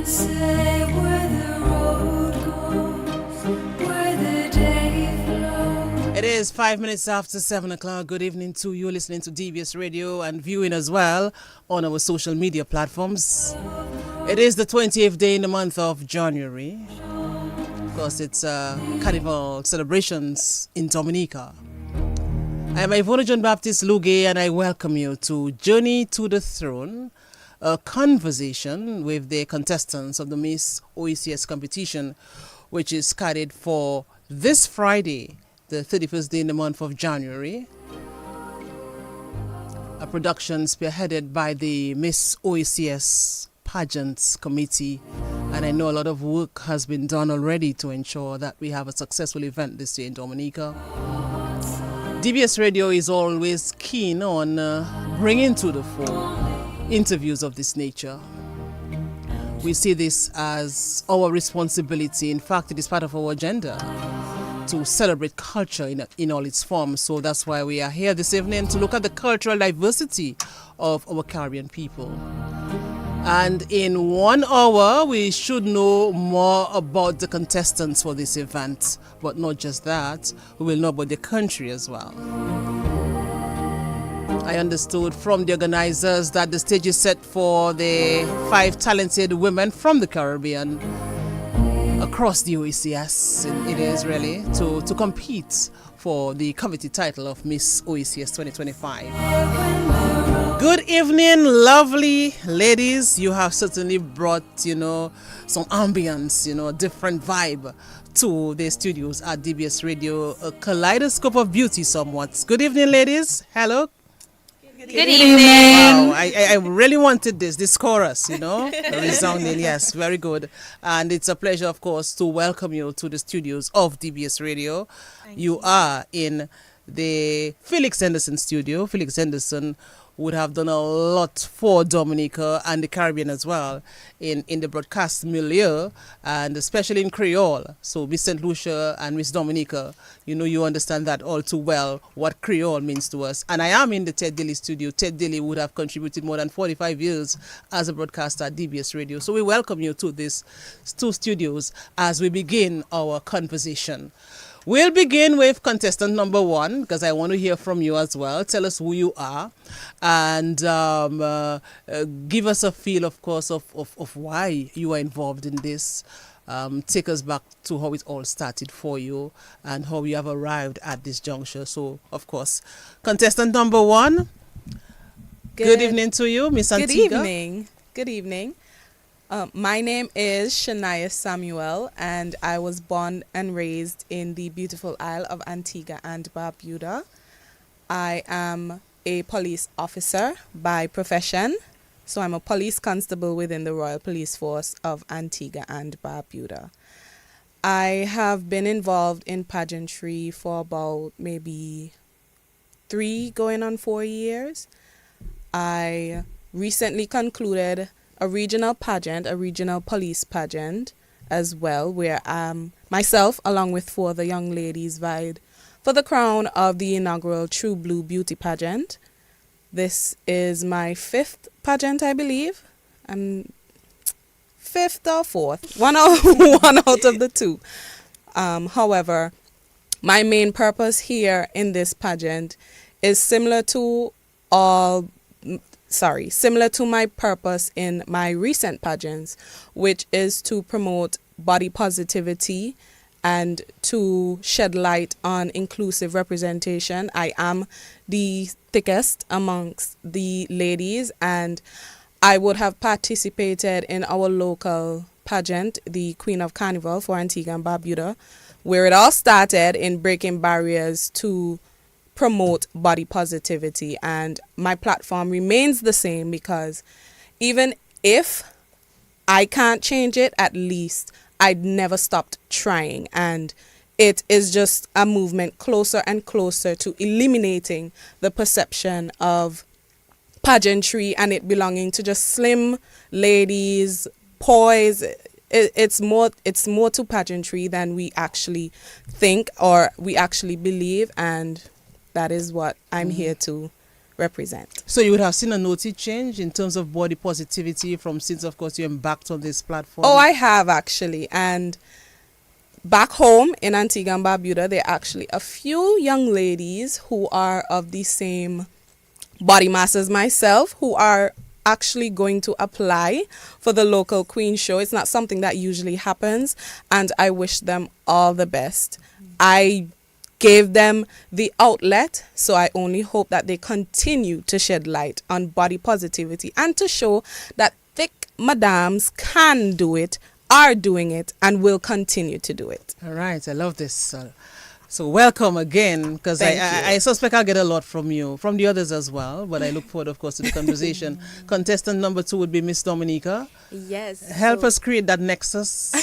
say where the road goes, where the day flows. It is 5 minutes after 7 o'clock. Good evening to you listening to DBS Radio and viewing as well on our social media platforms. It is the 20th day in the month of January. Of course, it's carnival celebrations in Dominica. I am Ivona John Baptist Luge and I welcome you to Journey to the Throne, a conversation with the contestants of the Miss OECS competition, which is scheduled for this Friday, the 31st day in the month of January. A production spearheaded by the Miss OECS Pageant Committee, and I know a lot of work has been done already to ensure that we have a successful event this year in Dominica. DBS Radio is always keen on bringing to the fore interviews of this nature. We see this as our responsibility. In fact, it is part of our agenda to celebrate culture in all its forms. So that's why we are here this evening to look at the cultural diversity of our Caribbean people. And in 1 hour, we should know more about the contestants for this event. But not just that, we will know about the country as well. I understood from the organizers that the stage is set for the 5 talented women from the Caribbean across the OECS. It is really to compete for the coveted title of Miss OECS 2025. Good evening, lovely ladies. You have certainly brought, some ambience, a different vibe to the studios at DBS Radio, a kaleidoscope of beauty somewhat. Good evening, ladies. Hello. Good evening. Wow, I really wanted this chorus, resounding. Yes, very good. And it's a pleasure, of course, to welcome you to the studios of DBS Radio. You are in the Felix Henderson studio. Felix Henderson would have done a lot for Dominica and the Caribbean as well in the broadcast milieu, and especially in Creole. So Miss St. Lucia and Miss Dominica, you understand that all too well, what Creole means to us. And I am in the Ted Dilly studio. Ted Dilly would have contributed more than 45 years as a broadcaster at DBS Radio. So we welcome you to these 2 studios as we begin our conversation. We'll begin with contestant number 1 because I want to hear from you as well. Tell us who you are and give us a feel, of course, of why you are involved in this. Take us back to how it all started for you and how you have arrived at this juncture. So, of course, contestant number 1, good evening to you, Miss Antigua. Good evening. My name is Shania Samuel, and I was born and raised in the beautiful Isle of Antigua and Barbuda. I am a police officer by profession, so I'm a police constable within the Royal Police Force of Antigua and Barbuda. I have been involved in pageantry for about maybe 3 going on 4 years. I recently concluded a regional pageant, a regional police pageant as well, where myself, along with 4 other young ladies, vied for the crown of the inaugural True Blue Beauty pageant. This is my 5th pageant, I believe. 5th or 4th, one out of the 2. However, my main purpose here in this pageant is similar to my purpose in my recent pageants, which is to promote body positivity and to shed light on inclusive representation. I am the thickest amongst the ladies, and I would have participated in our local pageant, the Queen of Carnival for Antigua and Barbuda, where it all started in breaking barriers to promote body positivity. And my platform remains the same, because even if I can't change it, at least I'd never stopped trying. And it is just a movement closer and closer to eliminating the perception of pageantry and it belonging to just slim ladies, poise. It's more to pageantry than we actually think or we actually believe, and that is what I'm here to represent. So you would have seen a noted change in terms of body positivity from since, of course, you embarked on this platform? Oh, I have actually. And back home in Antigua and Barbuda, there are actually a few young ladies who are of the same body mass as myself who are actually going to apply for the local Queen show. It's not something that usually happens, and I wish them all the best. I gave them the outlet, so I only hope that they continue to shed light on body positivity and to show that thick madams can do it, are doing it, and will continue to do it. All right, I love this. So welcome again, because Thank I you. suspect I'll get a lot from you, from the others as well, but I look forward, of course, to the conversation. Contestant number 2 would be Miss Dominica. Yes. Help us create that nexus.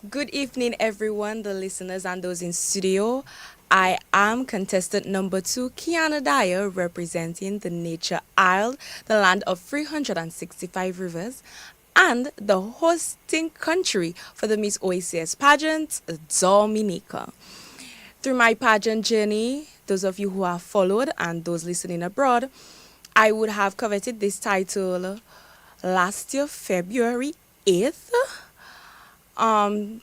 Good evening, everyone, the listeners and those in studio. I am contestant number 2, Kiana Dyer, representing the Nature Isle, the land of 365 rivers, and the hosting country for the Miss OECS pageant, Dominica. Through my pageant journey, those of you who have followed and those listening abroad, I would have coveted this title last year, February 8th. And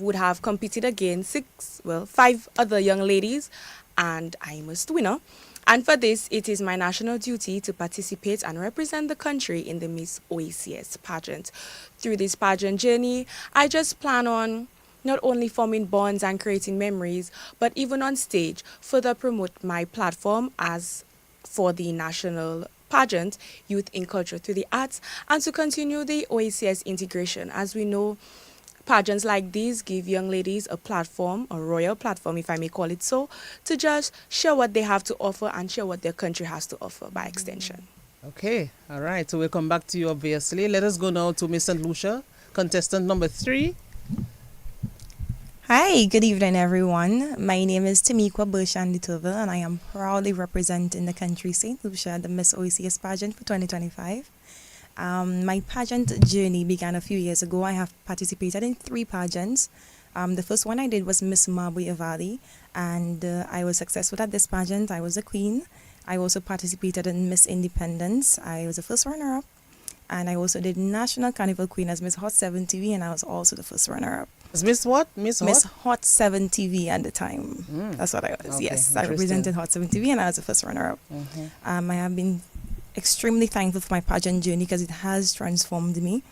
would have competed against 5 other young ladies, and I was the winner. And for this, it is my national duty to participate and represent the country in the Miss OECS pageant. Through this pageant journey, I just plan on not only forming bonds and creating memories, but even on stage, further promote my platform as for the national pageant, Youth in Culture through the Arts, and to continue the OECS integration. As we know, pageants like these give young ladies a platform, a royal platform, if I may call it so, to just share what they have to offer and share what their country has to offer by extension. Okay, all right. So we'll come back to you, obviously. Let us go now to Miss St. Lucia, contestant number 3. Hi, good evening, everyone. My name is Tamikwa Bershan Litoville, and I am proudly representing the country St. Lucia at the Miss OECS pageant for 2025. My pageant journey began a few years ago. I have participated in 3 pageants. The first one I did was Miss Marbury Valley, and I was successful at this pageant. I was a queen. I also participated in Miss Independence. I was the first runner-up, and I also did National Carnival Queen as Miss Hot 7 TV, and I was also the first runner-up. Is Miss what? Miss Miss what? Hot 7 TV at the time. That's what I was. Okay, Yes, I interesting. represented Hot 7 TV, and I was the first runner-up. I have been extremely thankful for my pageant journey because it has transformed me.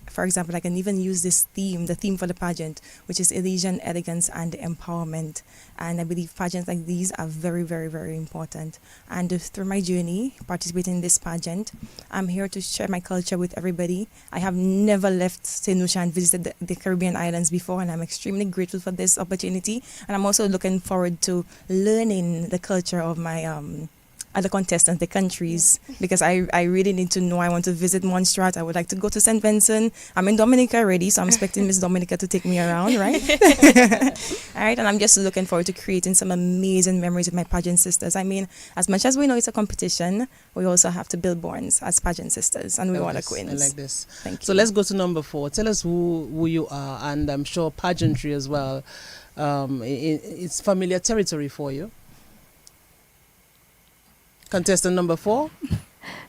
For example, I can even use this theme, the theme for the pageant, which is Elysian Elegance and Empowerment. And I believe pageants like these are very, very, very important. And through my journey, participating in this pageant, I'm here to share my culture with everybody. I have never left St. Lucia and visited the Caribbean islands before, and I'm extremely grateful for this opportunity. And I'm also looking forward to learning the culture of my other contestants, the countries, because I really need to know. I want to visit Montserrat. I would like to go to St. Vincent. I'm in Dominica already, so I'm expecting Miss Dominica to take me around, right? All right, and I'm just looking forward to creating some amazing memories with my pageant sisters. I mean, as much as we know it's a competition, we also have to build bonds as pageant sisters, and we want to queens. I like this. Thank you. So let's go to number 4. Tell us who you are, and I'm sure pageantry as well. It's familiar territory for you. Contestant number 4.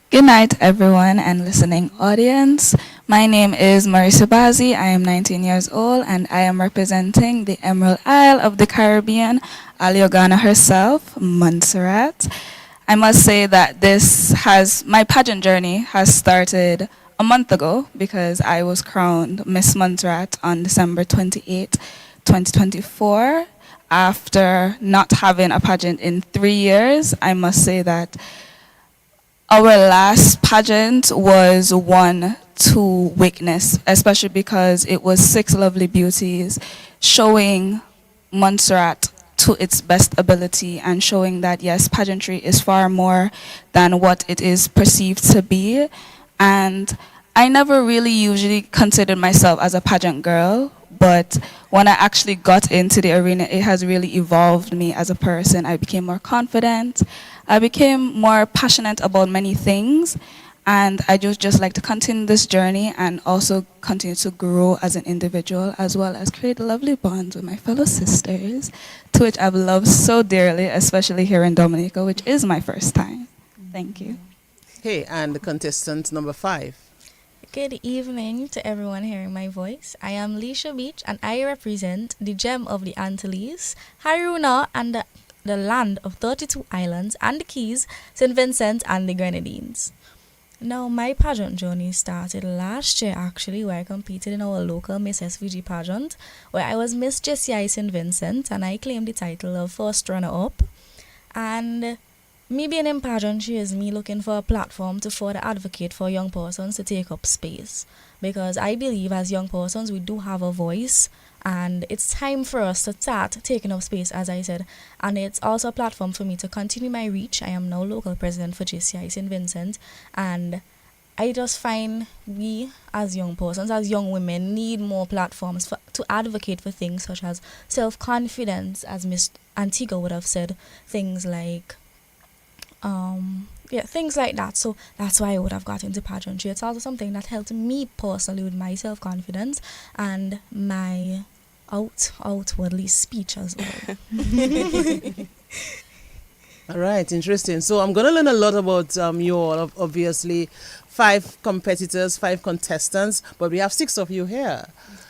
Good night, everyone and listening audience. My name is Marisa Bazi. I am 19 years old, and I am representing the Emerald Isle of the Caribbean, Aliogana herself, Montserrat. I must say that my pageant journey has started a month ago because I was crowned Miss Montserrat on December 28, 2024. After not having a pageant in 3 years, I must say that our last pageant was one to witness, especially because it was 6 lovely beauties showing Montserrat to its best ability and showing that, yes, pageantry is far more than what it is perceived to be. And I never really usually considered myself as a pageant girl, but when I actually got into the arena, it has really evolved me as a person. I became more confident. I became more passionate about many things. And I just like to continue this journey and also continue to grow as an individual, as well as create lovely bonds with my fellow sisters, to which I've loved so dearly, especially here in Dominica, which is my first time. Thank you. Hey, and the contestant number 5. Good evening to everyone hearing my voice. I am Leisha Beach and I represent the gem of the Antilles, Haruna, and the land of 32 islands and the Keys, St. Vincent and the Grenadines. Now, my pageant journey started last year actually, where I competed in our local Miss SVG pageant, where I was Miss JCI St. Vincent and I claimed the title of first runner-up. And me being in pageantry is me looking for a platform to further advocate for young persons to take up space. Because I believe as young persons we do have a voice, and it's time for us to start taking up space, as I said. And it's also a platform for me to continue my reach. I am now local president for JCI St. Vincent, and I just find we as young persons, as young women, need more platforms to advocate for things such as self-confidence, as Miss Antigua would have said, things like things like that. So that's why I would have got into pageantry. It's also something that helped me personally with my self-confidence and my outwardly speech as well. All right, interesting. So I'm going to learn a lot about you all. Obviously, 5 competitors, 5 contestants, but we have 6 of you here.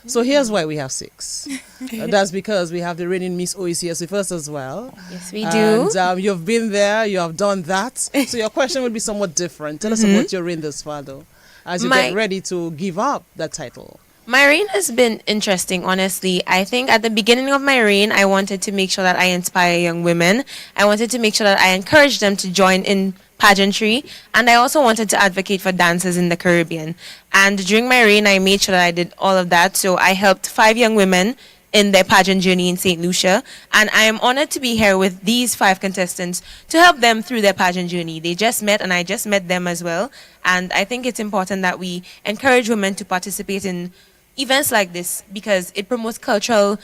So here's why we have 6. That's because we have the reigning Miss OECS with us as well. Yes, we do. And you've been there, you have done that. So your question will be somewhat different. Tell us about your reign thus far, though, as you get ready to give up that title. My reign has been interesting, honestly. I think at the beginning of my reign, I wanted to make sure that I inspire young women. I wanted to make sure that I encourage them to join in pageantry, and I also wanted to advocate for dancers in the Caribbean. And during my reign, I made sure that I did all of that. So I helped 5 young women in their pageant journey in St. Lucia, and I am honored to be here with these 5 contestants to help them through their pageant journey. They just met, and I just met them as well. And I think it's important that we encourage women to participate in events like this because it promotes cultural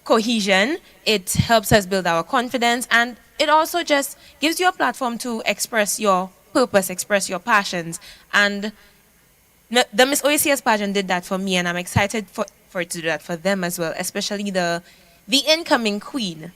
cohesion, it helps us build our confidence, and it also just gives you a platform to express your purpose, express your passions. And the Miss OECS pageant did that for me, and I'm excited for it to do that for them as well, especially the incoming queen.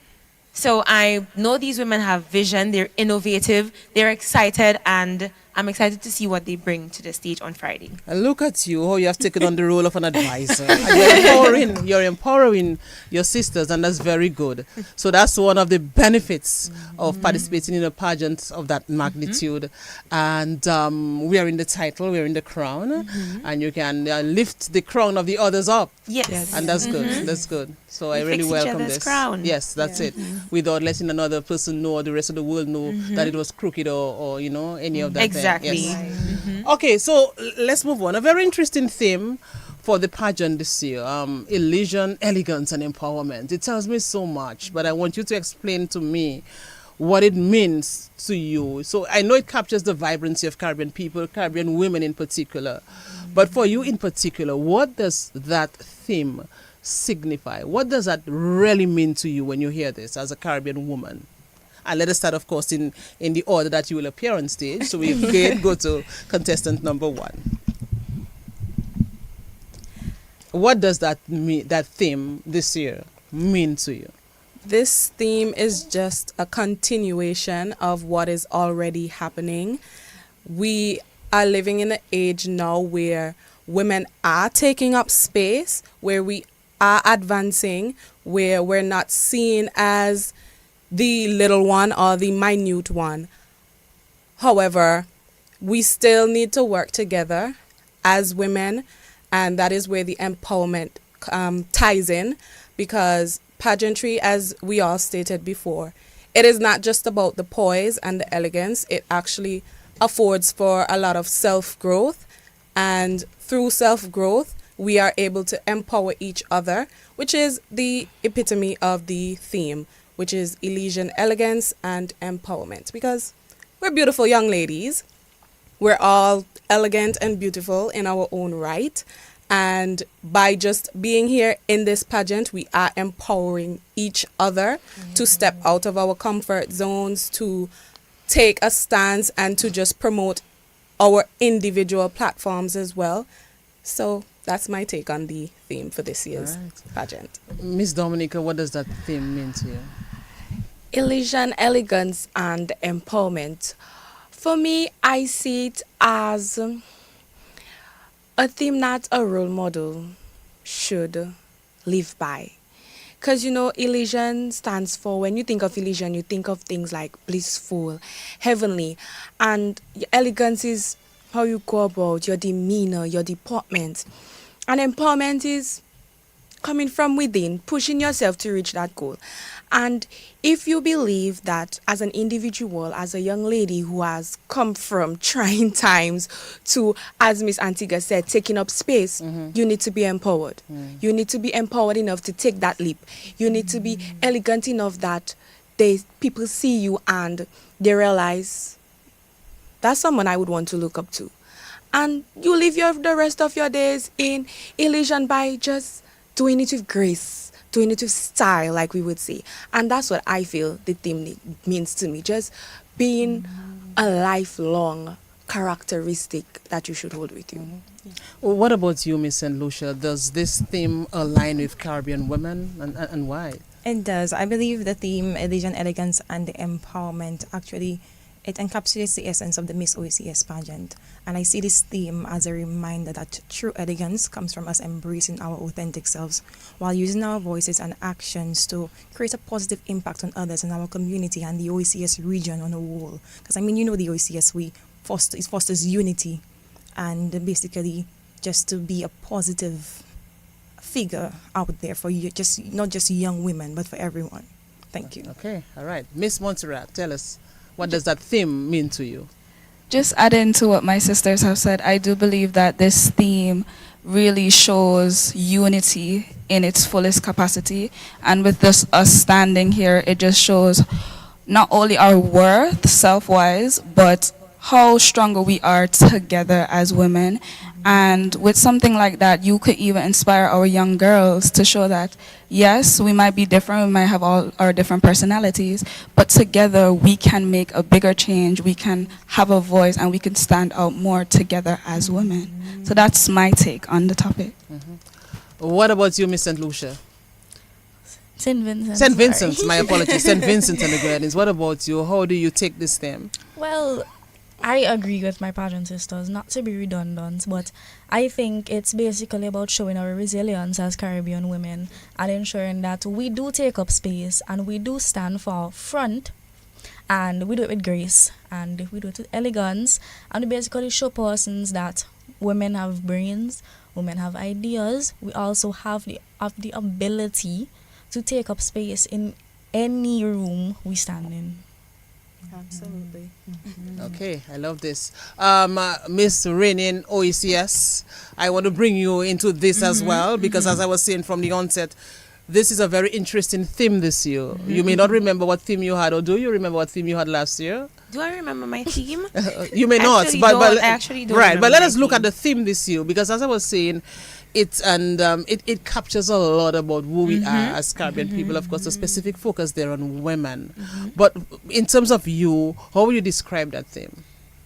So I know these women have vision, they're innovative, they're excited, and I'm excited to see what they bring to the stage on Friday. And look at you, how you have taken on the role of an advisor. And you're empowering your sisters, and that's very good. So that's one of the benefits of participating in a pageant of that magnitude. And we are in the title, we're in the crown, and you can lift the crown of the others up. Yes. And that's good, that's good. So I really welcome this. Crown. Yes, that's it. Without letting another person know or the rest of the world know that it was crooked or any of that. Exactly. Yes. Okay, so let's move on. A very interesting theme for the pageant this year, illusion, elegance, and empowerment. It tells me so much, but I want you to explain to me what it means to you. So I know it captures the vibrancy of Caribbean people, Caribbean women in particular. But for you in particular, what does that theme signify? What does that really mean to you when you hear this as a Caribbean woman? And let us start, of course, in the order that you will appear on stage. So we go to contestant number 1. What does that theme this year mean to you? This theme is just a continuation of what is already happening. We are living in an age now where women are taking up space, where we are advancing, where we're not seen as the little one or the minute one. However, we still need to work together as women, and that is where the empowerment ties in, because pageantry, as we all stated before, it is not just about the poise and the elegance. It actually affords for a lot of self-growth, and through self-growth we are able to empower each other, which is the epitome of the theme, which is illusion, elegance, and empowerment. Because we're beautiful young ladies. We're all elegant and beautiful in our own right. And by just being here in this pageant, we are empowering each other to step out of our comfort zones, to take a stance, and to just promote our individual platforms as well. So that's my take on the theme for this year's Right. pageant. Miss Dominica, what does that theme mean to you? Illusion, elegance, and empowerment. For me, I see it as a theme that a role model should live by. Because illusion stands for, when you think of illusion, you think of things like blissful, heavenly, and elegance is how you go about your demeanor, your deportment. And empowerment is coming from within, pushing yourself to reach that goal. And if you believe that as an individual, as a young lady who has come from trying times to, as Miss Antigua said, taking up space, you need to be empowered. You need to be empowered enough to take that leap. You need to be elegant enough that people see you and they realize that's someone I would want to look up to. And you live the rest of your days in illusion by just doing it with grace, doing it with style, like we would say. And that's what I feel the theme means to me, just being a lifelong characteristic that you should hold with you. Well, what about you, Miss St. Lucia? Does this theme align with Caribbean women, and why? It does. I believe the theme, illusion, elegance, and the empowerment, actually, it encapsulates the essence of the Miss OECS pageant. And I see this theme as a reminder that true elegance comes from us embracing our authentic selves while using our voices and actions to create a positive impact on others in our community and the OECS region on a whole. Because the OECS, it fosters unity and basically just to be a positive figure out there for you, just not just young women, but for everyone. Thank you. Okay, all right. Miss Montserrat, tell us, what does that theme mean to you? Just adding to what my sisters have said, I do believe that this theme really shows unity in its fullest capacity. And with this us standing here, it just shows not only our worth self-wise, but how stronger we are together as women. And with something like that, you could even inspire our young girls to show that, yes, we might be different, we might have all our different personalities, but together we can make a bigger change, we can have a voice, and we can stand out more together as women. So that's my take on the topic. What about you, Miss St. Lucia? St. Vincent. St. Vincent, my apologies. St. Vincent and the Grenadines. What about you? How do you take this theme? Well, I agree with my pageant sisters, not to be redundant, but I think it's basically about showing our resilience as Caribbean women and ensuring that we do take up space and we do stand for front, and we do it with grace and we do it with elegance, and we basically show persons that women have brains, women have ideas, we also have the ability to take up space in any room we stand in. Absolutely. Okay, I love this. Miss reigning OECS, I want to bring you into this as well, because as I was saying from the onset, this is a very interesting theme this year. You may not remember what theme you had, or do you remember what theme you had last year? Do I remember my theme? You may not, Actually but don't. I actually don't right. But remember let my us look theme. at the theme this year, because as I was saying, it captures a lot about who we are as Caribbean people. Of course, a specific focus there on women. But in terms of you, how would you describe that theme?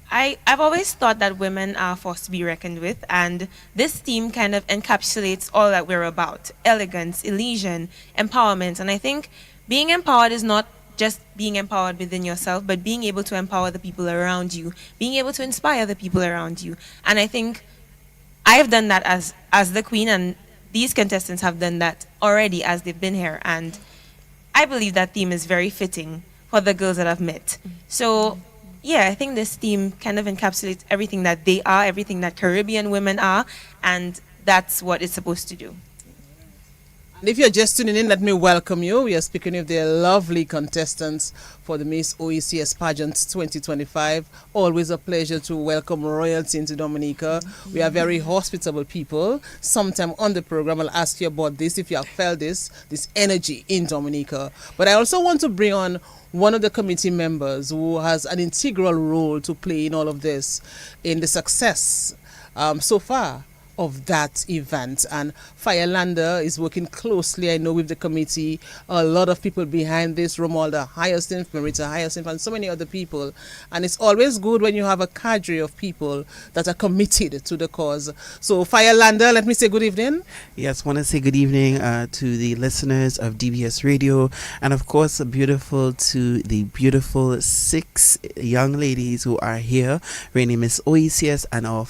I've always thought that women are a force to be reckoned with, and this theme kind of encapsulates all that we're about: elegance, illusion, empowerment. And I think being empowered is not just being empowered within yourself, but being able to empower the people around you, being able to inspire the people around you. And I think I've done that as the queen, and these contestants have done that already as they've been here. And I believe that theme is very fitting for the girls that I've met. So yeah, I think this theme kind of encapsulates everything that they are, everything that Caribbean women are, and that's what it's supposed to do. And if you're just tuning in, let me welcome you. We are speaking with the lovely contestants for the Miss OECS Pageant 2025. Always a pleasure to welcome royalty into Dominica. We are very hospitable people. Sometime on the program, I'll ask you about this, if you have felt this energy in Dominica. But I also want to bring on one of the committee members who has an integral role to play in all of this, in the success so far of that event. And Firelander is working closely, I know, with the committee. A lot of people behind this, Romualda Hyacinth, Marita Hyacinth, and so many other people. And it's always good when you have a cadre of people that are committed to the cause. So Firelander, let me say good evening. Yes, want to say good evening to the listeners of DBS Radio, and of course, beautiful to the beautiful 6 young ladies who are here, reigning Miss OECS, and our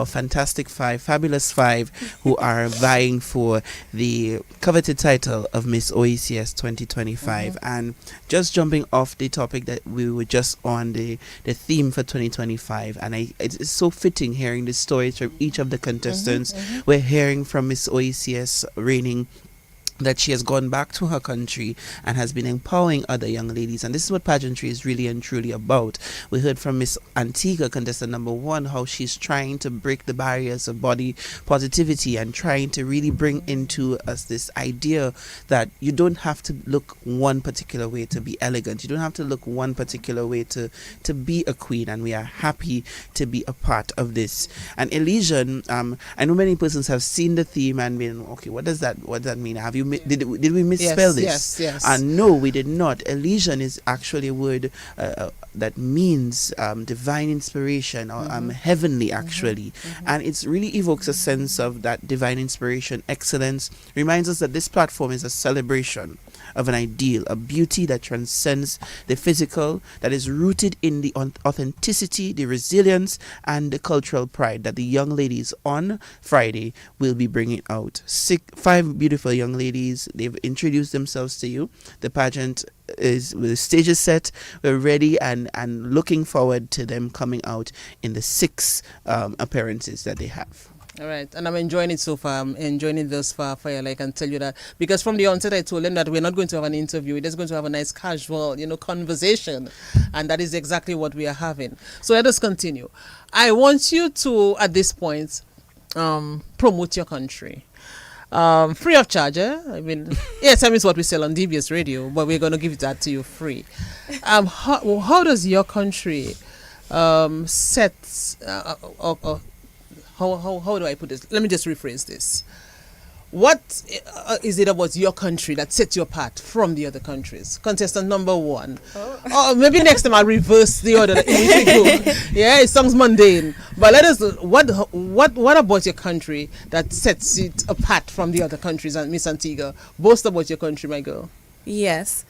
fantastic 5, fabulous 5, who are vying for the coveted title of Miss OECS 2025. And just jumping off the topic that we were just on, the theme for 2025, and it's so fitting hearing the stories from each of the contestants. We're hearing from Miss OECS reigning that she has gone back to her country and has been empowering other young ladies, and this is what pageantry is really and truly about. We heard from Miss Antigua, contestant number 1, how she's trying to break the barriers of body positivity and trying to really bring into us this idea that you don't have to look one particular way to be elegant, you don't have to look one particular way to be a queen, and we are happy to be a part of this. And Elysian, I know many persons have seen the theme and been, okay, what does that mean? Have you did we misspell this? Yes. No, we did not. Elysian is actually a word that means divine inspiration, or heavenly, actually. And it really evokes a sense of that divine inspiration, excellence. Reminds us that this platform is a celebration of an ideal, a beauty that transcends the physical, that is rooted in the authenticity, the resilience, and the cultural pride that the young ladies on Friday will be bringing out. 5 beautiful young ladies. They've introduced themselves to you. The pageant the stage is set. We're ready and looking forward to them coming out in the 6 appearances that they have. All right, and I'm enjoying it so far. I'm enjoying it thus far, Fire. I can tell you that, because from the onset I told them that we're not going to have an interview. We're just going to have a nice casual, conversation, and that is exactly what we are having. So let us continue. I want you to, at this point, promote your country. Free of charge, eh? I mean, ASM is what we sell on DBS Radio, but we're going to give that to you free. How does your country set how do I put this? Let me just rephrase this. What is it about your country that sets you apart from the other countries? Contestant number 1. Or maybe next time I'll reverse the order in which we go. Yeah, it sounds mundane. But let us, what about your country that sets it apart from the other countries? And Miss Antigua, boast about your country, my girl. Yes.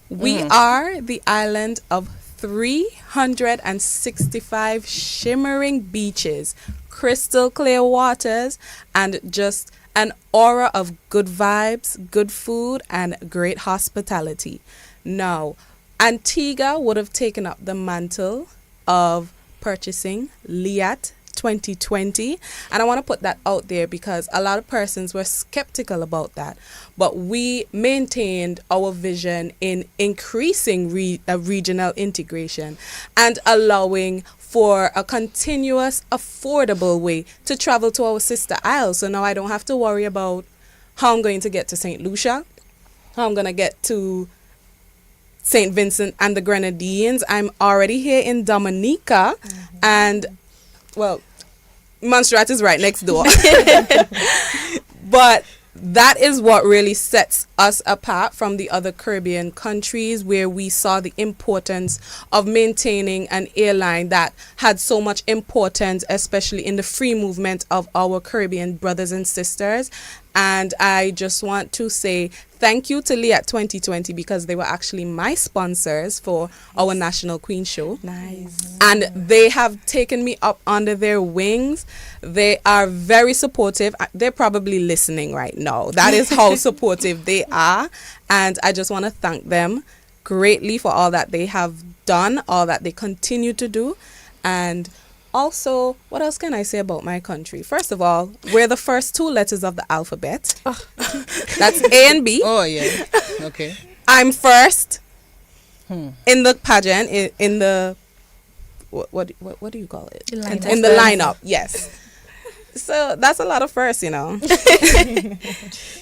We are the island of 365 shimmering beaches, crystal clear waters, and just an aura of good vibes, good food, and great hospitality. Now, Antigua would have taken up the mantle of purchasing Liat 2020, and I want to put that out there because a lot of persons were skeptical about that, but we maintained our vision in increasing regional integration and allowing for a continuous, affordable way to travel to our sister isles. So now I don't have to worry about how I'm going to get to St. Lucia, how I'm going to get to St. Vincent and the Grenadines. I'm already here in Dominica, and, well, Montserrat is right next door. But that is what really sets us apart from the other Caribbean countries, where we saw the importance of maintaining an airline that had so much importance, especially in the free movement of our Caribbean brothers and sisters. And I just want to say thank you to Liat 2020, because they were actually my sponsors for our National Queen Show. Nice. And they have taken me up under their wings. They are very supportive. They're probably listening right now. That is how supportive they are. And I just want to thank them greatly for all that they have done, all that they continue to do. And also, what else can I say about my country? First of all, we're the first 2 letters of the alphabet. That's A and B. Oh, yeah. Okay. I'm first in the pageant, in the, what do you call it? The lineup. In the lineup, yes. So that's a lot of firsts,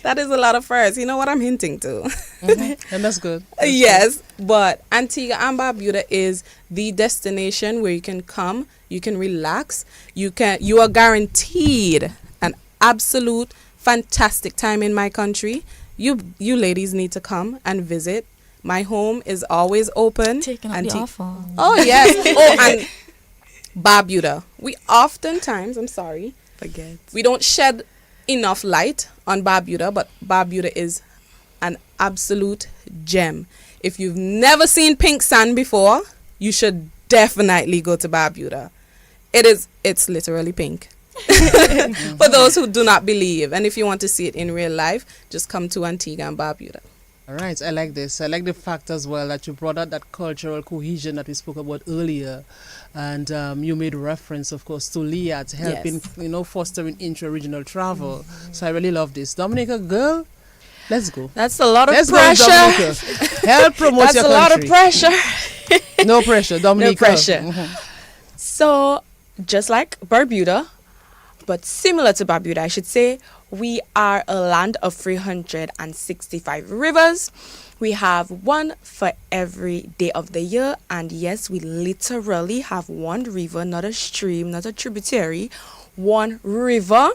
That is a lot of firsts. You know what I'm hinting to? And that's good. Yes, but Antigua and Barbuda is the destination where you can come, you can relax, you are guaranteed an absolute fantastic time in my country. You ladies need to come and visit. My home is always open. Taking up the offer. Oh yes. And Barbuda. We oftentimes, Forget. we don't shed enough light on Barbuda, but Barbuda is an absolute gem. If you've never seen pink sand before, you should definitely go to Barbuda. It's literally pink. For those who do not believe, and if you want to see it in real life, just come to Antigua and Barbuda. All right, I like this. I like the fact as well that you brought out that cultural cohesion that we spoke about earlier. And you made reference, of course, to LIAT helping, fostering intra-regional travel. So I really love this. Dominica, girl, let's go. That's a lot of Let's pressure. go, Dominica. Help promote That's your a country. lot of pressure. No pressure, Dominica. No pressure. Mhm. So, just like Barbuda, but similar to Barbuda, I should say, we are a land of 365 rivers. We have one for every day of the year. And yes, we literally have one river, not a stream, not a tributary, one river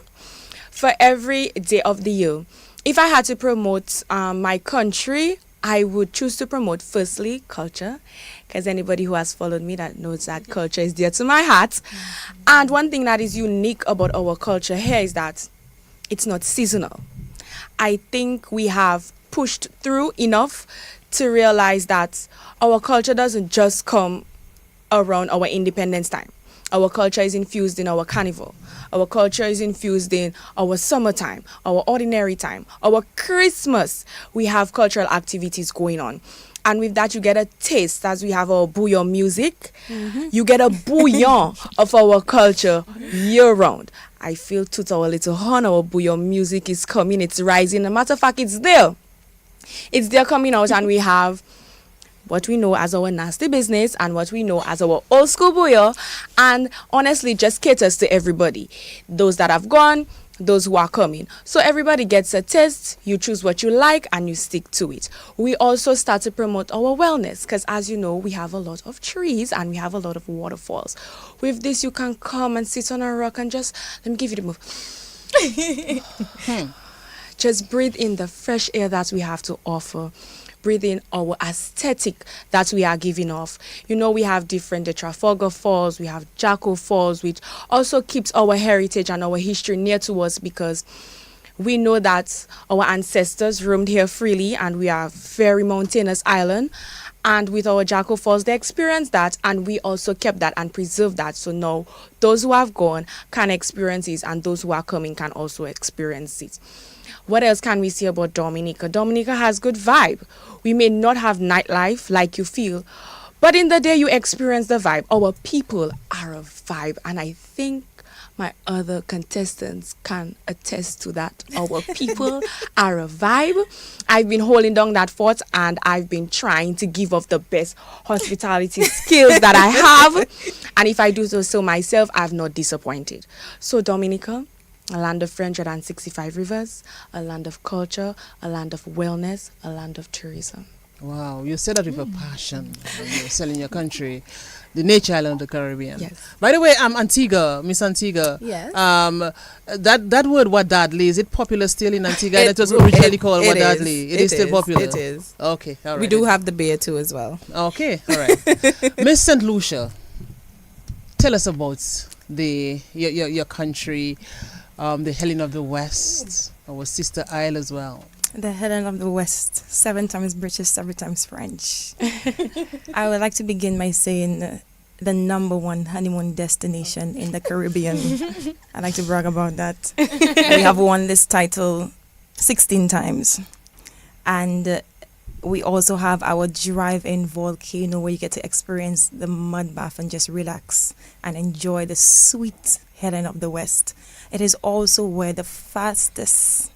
for every day of the year. If I had to promote my country, I would choose to promote firstly culture, because anybody who has followed me that knows that culture is dear to my heart. And one thing that is unique about our culture here is that it's not seasonal. I think we have pushed through enough to realize that our culture doesn't just come around our independence time. Our culture is infused in our carnival. Our culture is infused in our summertime, our ordinary time, our Christmas. We have cultural activities going on. And with that, you get a taste, as we have our bouillon music. You get a bouillon of our culture year-round. I feel to our little horn, our bouillon music is coming, it's rising. As a matter of fact, it's there. It's there coming out, and we have what we know as our nasty business and what we know as our old school bouillon, and honestly just caters to everybody. Those that have gone, those who are coming. So everybody gets a taste, you choose what you like and you stick to it. We also start to promote our wellness, because as you know, we have a lot of trees and we have a lot of waterfalls. With this, you can come and sit on a rock and just, let me give you the move. Just breathe in the fresh air that we have to offer. Breathe in our aesthetic that we are giving off. You know, we have different the Trafalgar Falls, we have Jacko Falls, which also keeps our heritage and our history near to us, because we know that our ancestors roamed here freely and we are a very mountainous island. And with our Jacko Falls, they experienced that, and we also kept that and preserved that. So now those who have gone can experience it, and those who are coming can also experience it. What else can we say about Dominica? Dominica has good vibe. We may not have nightlife like you feel, but in the day you experience the vibe. Our people are a vibe, and I think my other contestants can attest to that. Our people are a vibe. I've been holding down that fort, and I've been trying to give off the best hospitality skills that I have. And if I do so myself, I've not disappointed. So Dominica, a land of 365 rivers, a land of culture, a land of wellness, a land of tourism. Wow, you said that with a passion. You're selling your country, the nature island of the Caribbean. Yes. By the way, Antigua, Miss Antigua. Yes. That word Wadadli, is it popular still in Antigua? It was originally called Wadadli. It is still popular. It is. Okay, all right. We do have the beer too as well. Okay, all right. Miss St. Lucia, tell us about your country, the Helen of the West, our sister isle as well. The Helen of the West, 7 times British, 7 times French. I would like to begin by saying the #1 honeymoon destination in the Caribbean. I like to brag about that. We have won this title 16 times. And we also have our drive-in volcano where you get to experience the mud bath and just relax and enjoy the sweet Helen of the West. It is also where the fastest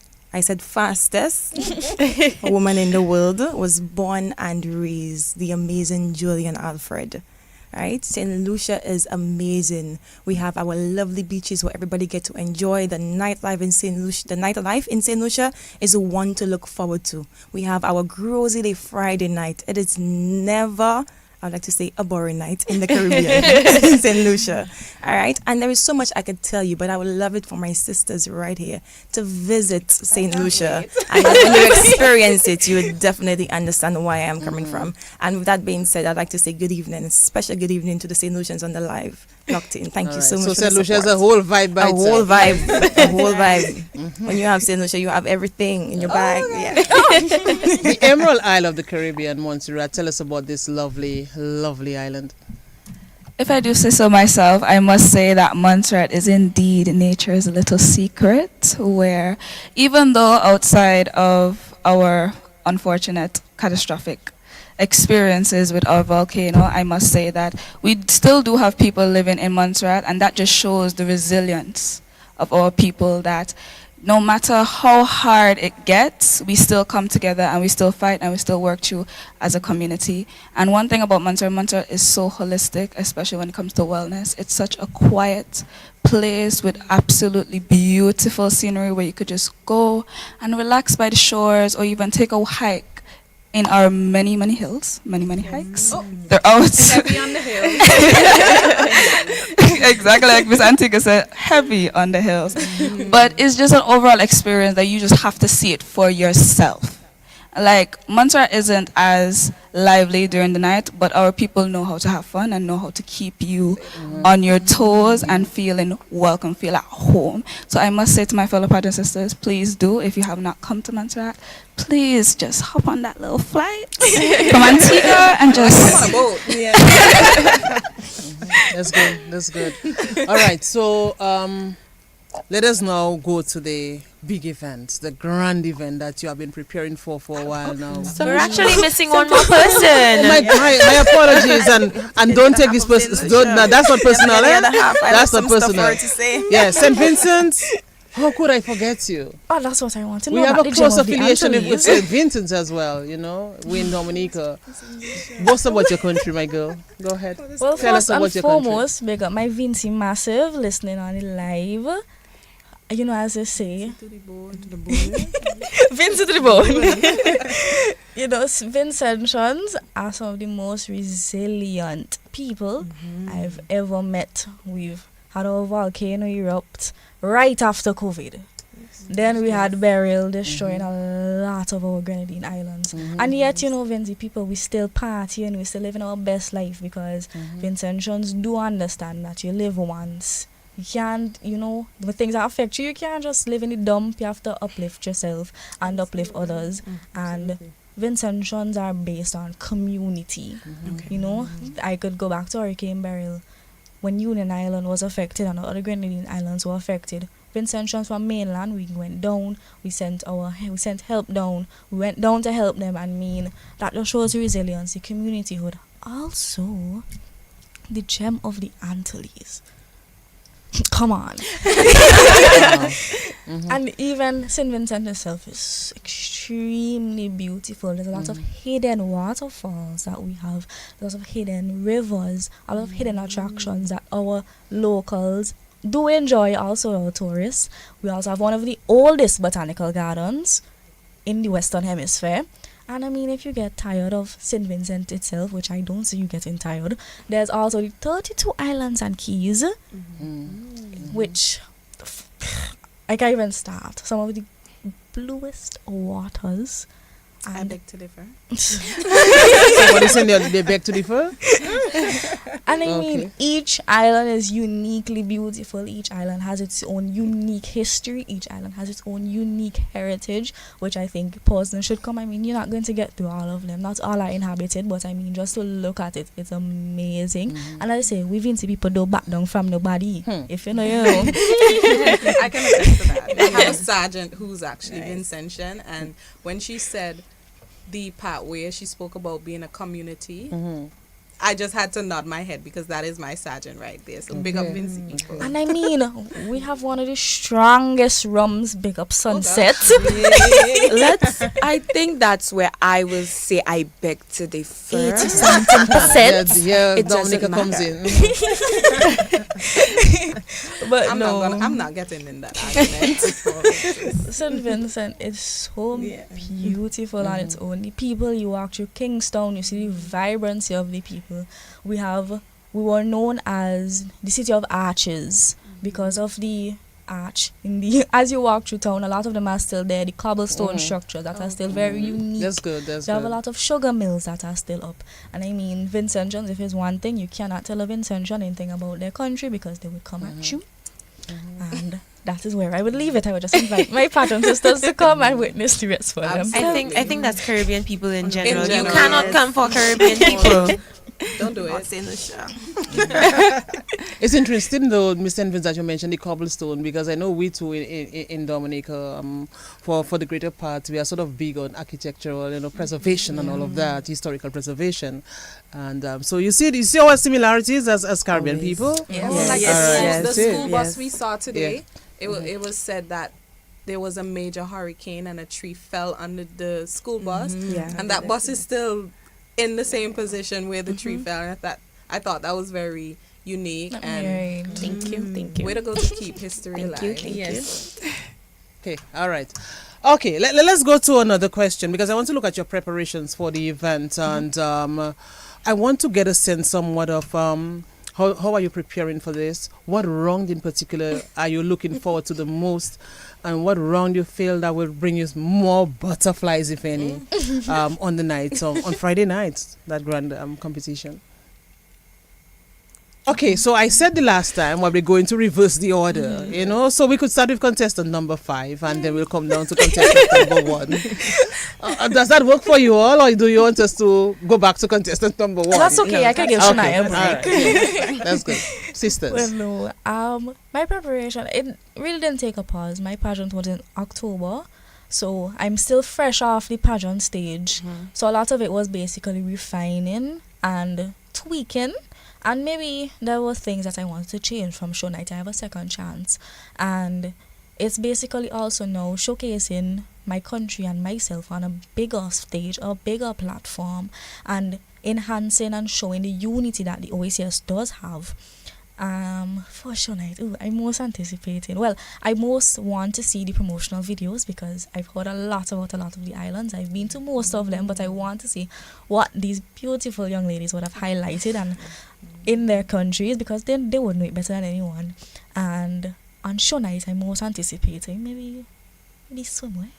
woman in the world was born and raised, the amazing Julian Alfred. Right, St. Lucia is amazing. We have our lovely beaches where everybody get to enjoy the nightlife in St. Lucia. The nightlife in St. Lucia is one to look forward to. We have our Grozy Day Friday night. It is never, I would like to say, a boring night in the Caribbean, in St. Lucia. All right, and there is so much I could tell you, but I would love it for my sisters right here to visit St. Lucia. And when you experience it, you would definitely understand why I am coming from. And with that being said, I'd like to say good evening, a special good evening to the St. Lucians on the live locked in. Thank you so much. So for St. the Lucia is support. a whole vibe by A whole itself. vibe, a whole vibe. When you have St. Lucia, you have everything in your bag. Yeah. The Emerald Isle of the Caribbean, Montserrat. Tell us about this lovely, lovely island. If I do say so myself, I must say that Montserrat is indeed nature's little secret, where even though outside of our unfortunate, catastrophic experiences with our volcano, I must say that we still do have people living in Montserrat, and that just shows the resilience of our people, that no matter how hard it gets, we still come together and we still fight and we still work through as a community. And one thing about Montserrat is so holistic, especially when it comes to wellness. It's such a quiet place with absolutely beautiful scenery where you could just go and relax by the shores, or even take a hike in our many, many hills, many hikes. They're out. Heavy on the hill. Exactly like Miss Antigua said, heavy on the hills. But it's just an overall experience that you just have to see it for yourself. Like, Montserrat isn't as lively during the night, but our people know how to have fun and know how to keep you on your toes and feeling welcome, feel at home. So I must say to my fellow pageant sisters, please do, if you have not come to Montserrat, please just hop on that little flight from Antigua and just... That's good. That's good. All right. So let us now go to the big event, the grand event that you have been preparing for a while now. We're actually missing one more person. My apologies, and don't take this person. No, that's not personal. Eh? That's not personal. Yeah, St. Vincent. How could I forget you? Oh, that's what I want to know. We have about a the close gem of the affiliation with Antilles. St. Vincent as well, you know. We in Dominica. Boast about your country, my girl. Go ahead. Well, Tell us first and about your country. foremost, big up my Vinci Massive listening on it live. You know, as they say, Vince to the bone. You know, Vincentians are some of the most resilient people I've ever met. We've had our volcano erupt right after COVID. Then we had burial destroying a lot of our Grenadine islands. And yet, you know, Vinci people, we still party and we still living our best life, because Vincentians do understand that you live once. You can't, you know, the things that affect you, you can't just live in the dump. You have to uplift yourself and uplift others. And Vincentians are based on community. You know, I could go back to Hurricane Beryl. When Union Island was affected and the other Grenadine islands were affected, Vincentians from mainland, we went down, we sent help down, we went down to help them. And mean, that just shows resilience, the communityhood. Also, the gem of the Antilles. Come on. And even St. Vincent itself is extremely beautiful. There's a lot of hidden waterfalls that we have, lots of hidden rivers, a lot of hidden attractions that our locals do enjoy, also our tourists. We also have one of the oldest botanical gardens in the Western Hemisphere. And I mean, if you get tired of St. Vincent itself, which I don't see you getting tired, there's also the 32 islands and keys, which I can't even start. Some of the bluest waters. I And beg to differ. Somebody saying they beg to differ? And I mean, Okay. each island is uniquely beautiful. Each island has its own unique history. Each island has its own unique heritage, which I think person should come. I mean, you're not going to get through all of them. Not all are inhabited, but I mean, just to look at it, it's amazing. And I say, we've been to people don't back down from nobody. If you know, you know. I can attest to that. I have a sergeant who's actually Vincentian, and when she said the part where she spoke about being a community, I just had to nod my head because that is my sergeant right there. So big up Vinci people. And I mean, we have one of the strongest rums. Big up Sunset. I think that's where I will say I beg to differ. 80-something%. Yeah, It Dominica doesn't comes matter. in. But I'm not getting in that argument. St. Vincent is so beautiful on its own. The people you walk through Kingstown, you see the vibrancy of the people. We were known as the city of arches because of the arch as you walk through town. A lot of them are still there, the cobblestone structures that are still very unique. That's good. They have a lot of sugar mills that are still up. And I mean, Vincentians, if it's one thing, you cannot tell a Vincentian anything about their country because they would come at you. And that is where I would leave it. I would just invite my pageant sisters to come and witness the rest for them. I think that's Caribbean people in general. You general, cannot yes. come for Caribbean people. Don't do it. It's interesting though, Mr. Evans, that you mentioned the cobblestone, because I know we too in Dominica, for the greater part, we are sort of big on architectural, preservation and all of that, historical preservation, and so you see our similarities as Caribbean people. Yes. Like Yes. the school Yes. bus we saw today, it was said that there was a major hurricane and a tree fell under the school bus, and that bus is still in the same position where the tree fell. And I thought that was very unique. And Thank you. way to go to keep history alive. Thank you. Okay, all right. Okay, let's go to another question, because I want to look at your preparations for the event, and I want to get a sense somewhat of how are you preparing for this? What round in particular are you looking forward to the most? And what round you feel that will bring you more butterflies, if any, on the night, on Friday nights, that grand competition? Okay, so I said the last time we're going to reverse the order, so we could start with contestant number 5 and then we'll come down to contestant number 1. Does that work for you all, or do you want us to go back to contestant number 1? That's okay. I can give Shania a break. All right, yeah, that's good. Sisters. Well, no. My preparation, it really didn't take a pause. My pageant was in October, so I'm still fresh off the pageant stage. So a lot of it was basically refining and tweaking. And maybe there were things that I wanted to change from show night. I have a second chance. And it's basically also now showcasing my country and myself on a bigger stage, a bigger platform, and enhancing and showing the unity that the OECS does have. For show night, I'm most anticipating. Well, I most want to see the promotional videos because I've heard a lot about a lot of the islands. I've been to most of them, but I want to see what these beautiful young ladies would have highlighted and in their countries, because they would know it better than anyone. And on show night, I'm most anticipating maybe swimwear.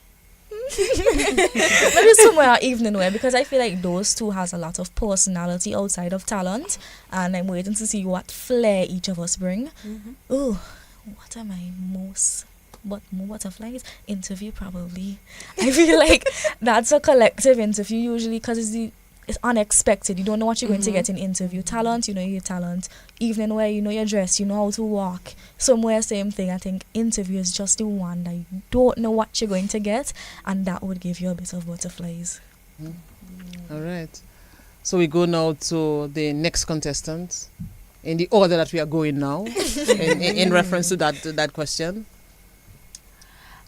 Maybe somewhere or evening wear, because I feel like those two has a lot of personality outside of talent, and I'm waiting to see what flair each of us bring. Oh, what am I most? What more butterflies? Interview probably. I feel like that's a collective interview usually, because it's unexpected. You don't know what you're going to get in interview. Talent, you know your talent. Evening wear, you know your dress, you know how to walk. Somewhere, same thing. I think interview is just the one that you don't know what you're going to get, and that would give you a bit of butterflies. All right. So we go now to the next contestant in the order that we are going now, in reference to that question.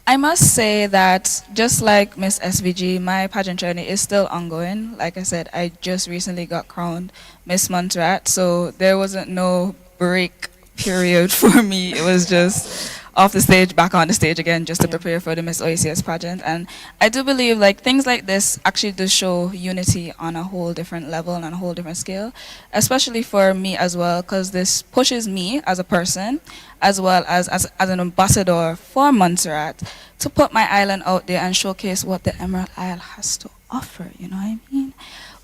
I must say that just like Miss SVG, my pageant journey is still ongoing. Like I said, I just recently got crowned Miss Montserrat, so there wasn't no break period for me. It was just off the stage, back on the stage again, just to prepare for the Miss OECS pageant. And I do believe things like this actually do show unity on a whole different level and on a whole different scale, especially for me as well, because this pushes me as a person, as well as an ambassador for Montserrat, to put my island out there and showcase what the Emerald Isle has to offer, you know what I mean?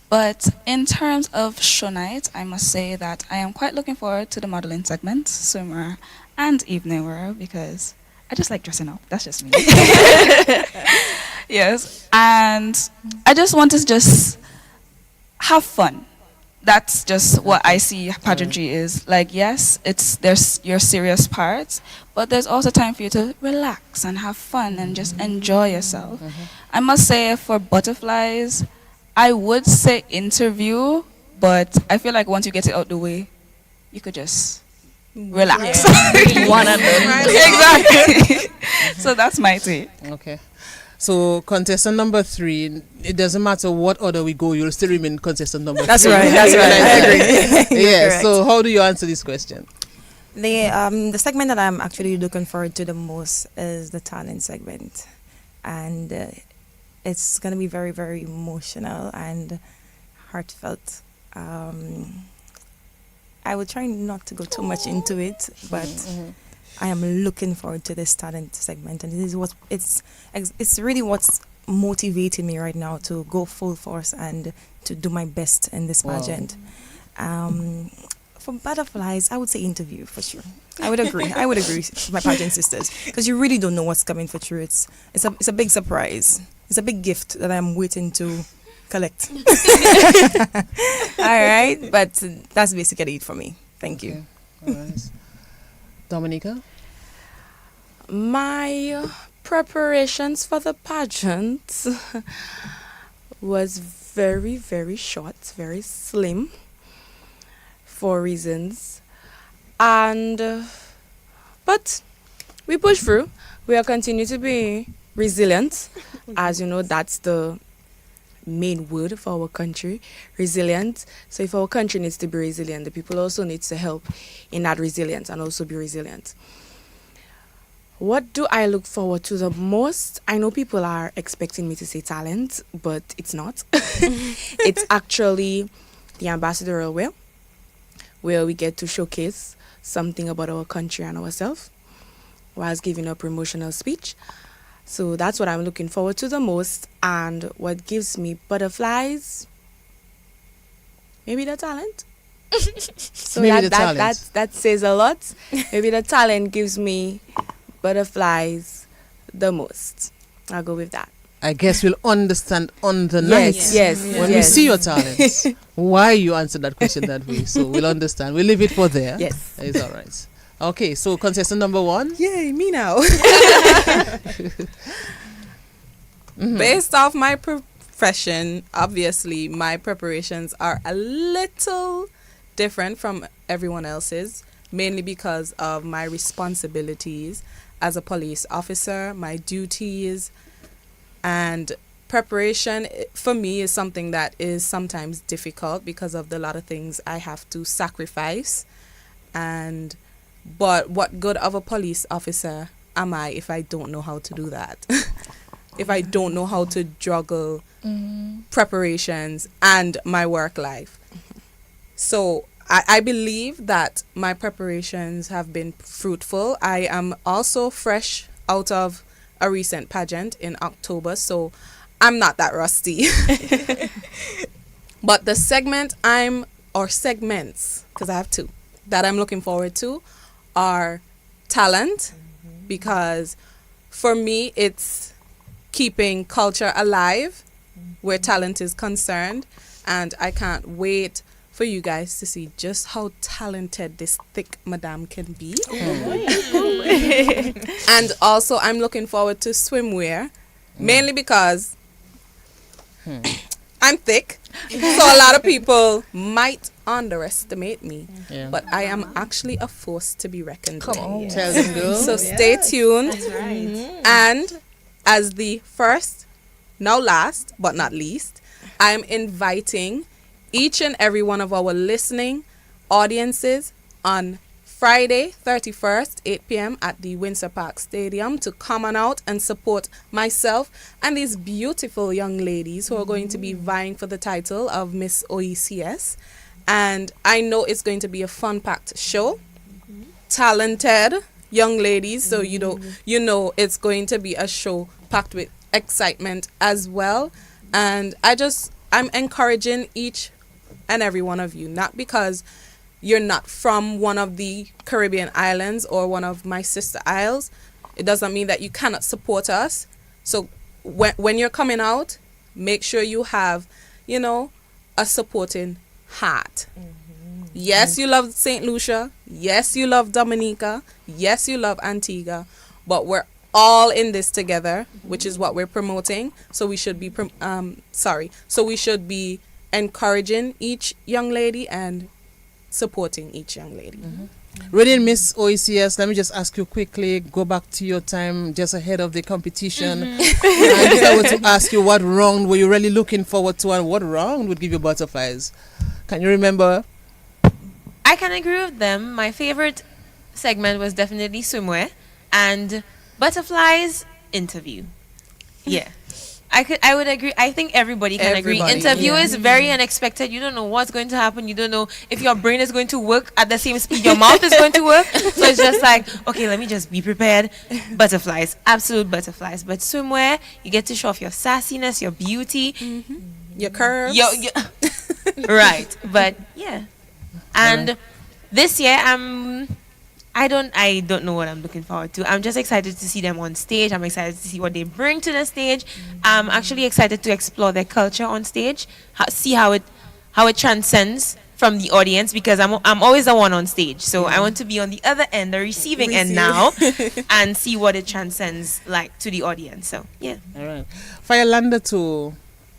But in terms of show night, I must say that I am quite looking forward to the modeling segment, swimwear, and evening wear, because I just like dressing up. That's just me. Yes. And I just want to just have fun. That's just what I see pageantry is. Yes, there's your serious parts, but there's also time for you to relax and have fun and just enjoy yourself. I must say, for butterflies, I would say interview, but I feel like once you get it out the way, you could just relax. One and done. Exactly. So that's my take. Okay. So contestant number 3, it doesn't matter what order we go, you'll still remain contestant number 3. That's right. I agree. Yeah. Correct. So how do you answer this question? The segment that I'm actually looking forward to the most is the talent segment, and it's gonna be very, very emotional and heartfelt. I will try not to go too much into it, but I am looking forward to this talent segment, and this is what it's really what's motivating me right now to go full force and to do my best in this pageant. For butterflies, I would say interview for sure. I would agree. I would agree with my pageant sisters, because you really don't know what's coming for true. It's a big surprise. It's a big gift that I'm waiting to collect. All right, but that's basically it for me. Thank you. All right. Dominica? My preparations for the pageant was very, very short, very slim, for reasons. And but we push through. We'll continue to be resilient. As you know, that's the main word for our country, resilient. So if our country needs to be resilient, the people also need to help in that resilience and also be resilient. What do I look forward to the most? I know people are expecting me to say talent, but it's not. It's actually the ambassadorial wear, where we get to showcase something about our country and ourselves whilst giving a promotional speech. So that's what I'm looking forward to the most. And what gives me butterflies? Maybe the talent. So Maybe that says a lot. Maybe the talent gives me butterflies the most. I'll go with that. I guess we'll understand on the night when we see your talents why you answered that question that way. So we'll understand. We'll leave it for there. Yes. It's all right. Okay, so contestant number 1. Yay, me now. Based off my profession, obviously my preparations are a little different from everyone else's, mainly because of my responsibilities as a police officer, my duties, and preparation for me is something that is sometimes difficult because of the lot of things I have to sacrifice. But what good of a police officer am I if I don't know how to do that? If I don't know how to juggle preparations and my work life. So I believe that my preparations have been fruitful. I am also fresh out of a recent pageant in October, so I'm not that rusty. But the segments, because I have 2, that I'm looking forward to are talent, because for me it's keeping culture alive where talent is concerned, and I can't wait for you guys to see just how talented this thick madame can be. And also I'm looking forward to swimwear, mainly because I'm thick, so a lot of people might underestimate me, but I am actually a force to be reckoned with. Tell them, girl. So stay tuned. That's right. And as the first, now last but not least, I'm inviting each and every one of our listening audiences on Friday 31st, 8 p.m. at the Windsor Park Stadium to come on out and support myself and these beautiful young ladies who are going to be vying for the title of Miss OECS. And I know it's going to be a fun-packed show. Talented young ladies, so you know it's going to be a show packed with excitement as well. And I'm encouraging each and every one of you, not because you're not from one of the Caribbean islands or one of my sister isles. It doesn't mean that you cannot support us. So when you're coming out, make sure you have, a supporting heart. Yes, you love St. Lucia. Yes, you love Dominica. Yes, you love Antigua. But we're all in this together, which is what we're promoting. So we should be encouraging each young lady and supporting each young lady. Reading Miss OECS, let me just ask you quickly, go back to your time just ahead of the competition. And if I were to ask you what round were you really looking forward to and what round would give you butterflies? Can you remember? I can agree with them. My favorite segment was definitely swimwear and butterflies interview. Yeah. I would agree. I think everybody can agree. Interview is very unexpected. You don't know what's going to happen. You don't know if your brain is going to work at the same speed your mouth is going to work. So it's just like, okay, let me just be prepared. Butterflies, absolute butterflies. But swimwear, you get to show off your sassiness, your beauty, Your curves. right. But yeah, and this year I don't know what I'm looking forward to. I'm just excited to see them on stage. I'm excited to see what they bring to the stage. I'm actually excited to explore their culture on stage, see how it transcends from the audience, because I'm always the one on stage. So I want to be on the other end, the receiving end now, and see what it transcends like to the audience. So yeah. All right. For Yolanda to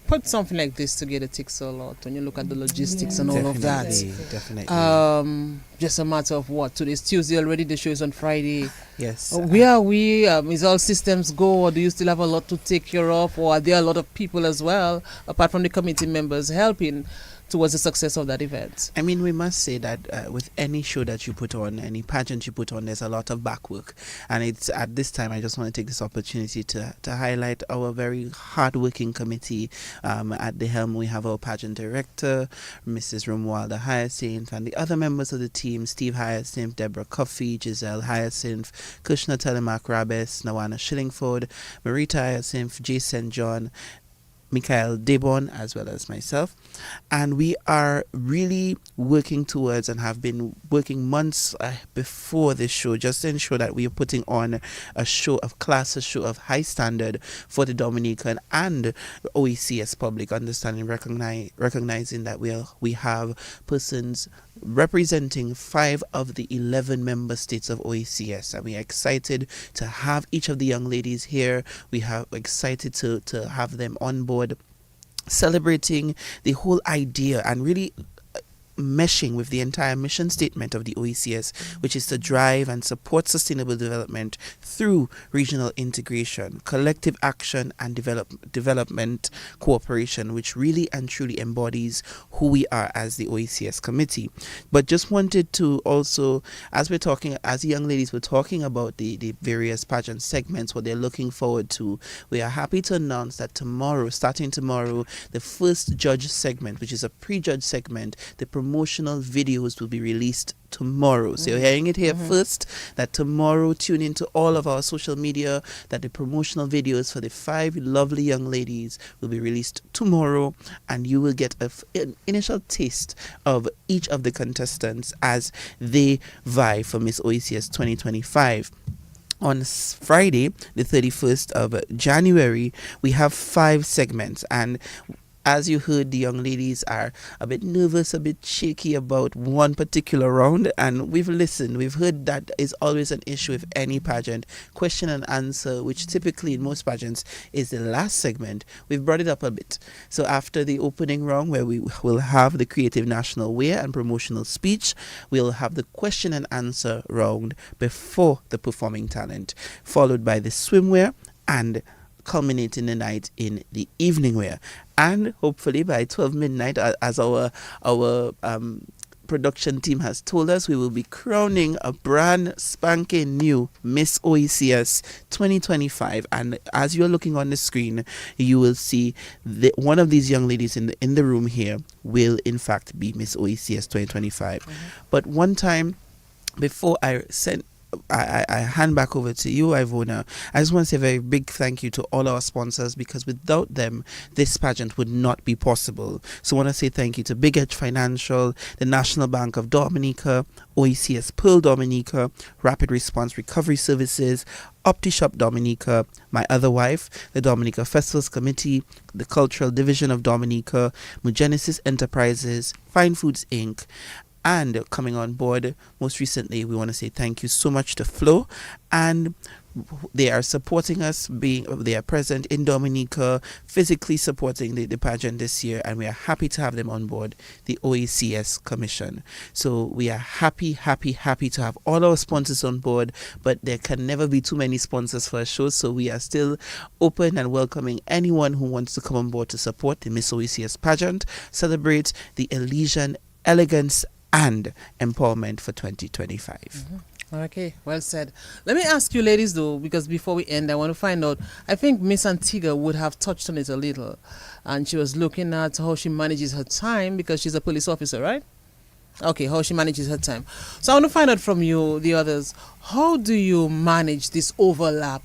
put something like this together takes a lot when you look at the logistics and all of that. Definitely. Just a matter of what? Today's Tuesday already, the show is on Friday. Yes. Where are we? Is all systems go, or do you still have a lot to take care of, or are there a lot of people as well, apart from the committee members, helping towards the success of that event? I mean, we must say that with any show that you put on, any pageant you put on, there's a lot of back work. And it's at this time, I just want to take this opportunity to highlight our very hardworking committee. At the helm, we have our pageant director, Mrs. Romualda Hyacinth, and the other members of the team, Steve Hyacinth, Deborah Coffey, Giselle Hyacinth, Kushna Telemark Rabes, Nawana Shillingford, Marita Hyacinth, Jason John, Michael Debon, as well as myself. And we are really working towards, and have been working months before this show, just to ensure that we are putting on a show of class, a show of high standard for the Dominican and OECS public, understanding, recognizing that we have persons representing 5 of the 11 member states of OECS, and we are excited to have each of the young ladies here. We are excited to have them on board, celebrating the whole idea and really meshing with the entire mission statement of the OECS, which is to drive and support sustainable development through regional integration, collective action, and development cooperation, which really and truly embodies who we are as the OECS committee. But just wanted to also, as young ladies were talking about the various pageant segments, what they're looking forward to, we are happy to announce that starting tomorrow, the first judge segment, which is a pre-judge segment, the promotional videos will be released tomorrow. So you're hearing it here first, that tomorrow, tune into all of our social media, that the promotional videos for the 5 lovely young ladies will be released tomorrow, and you will get an initial taste of each of the contestants as they vie for Miss OECS 2025. On Friday, the 31st of January, we have 5 segments, and as you heard, the young ladies are a bit nervous, a bit shaky about one particular round, and we've listened. We've heard that is always an issue with any pageant. Question and answer, which typically in most pageants is the last segment, we've brought it up a bit. So after the opening round, where we will have the creative national wear and promotional speech, we'll have the question and answer round before the performing talent, followed by the swimwear, and culminating the night in the evening wear. And hopefully by 12 midnight, as our production team has told us, we will be crowning a brand spanking new Miss OECS 2025. And as you're looking on the screen, you will see one of these young ladies in the room here will in fact be Miss OECS 2025. But one time, before I hand back over to you, Ivona, I just want to say a very big thank you to all our sponsors, because without them, this pageant would not be possible. So I want to say thank you to Big Edge Financial, the National Bank of Dominica, OECS Pearl Dominica, Rapid Response Recovery Services, OptiShop Dominica, My Other Wife, the Dominica Festivals Committee, the Cultural Division of Dominica, Mugenesis Enterprises, Fine Foods Inc., And coming on board most recently, we want to say thank you so much to Flo, and they are supporting us. They are present in Dominica, physically supporting the pageant this year, and we are happy to have them on board the OECS Commission. So we are happy to have all our sponsors on board, but there can never be too many sponsors for a show, so we are still open and welcoming anyone who wants to come on board to support the Miss OECS pageant, celebrate the Elysian elegance and empowerment for 2025. Okay, well said. Let me ask you ladies though, because before we end, I want to find out, I think Miss Antigua would have touched on it a little, and she was looking at how she manages her time, because she's a police officer, right? Okay, how she manages her time. So I want to find out from you, the others, how do you manage this overlap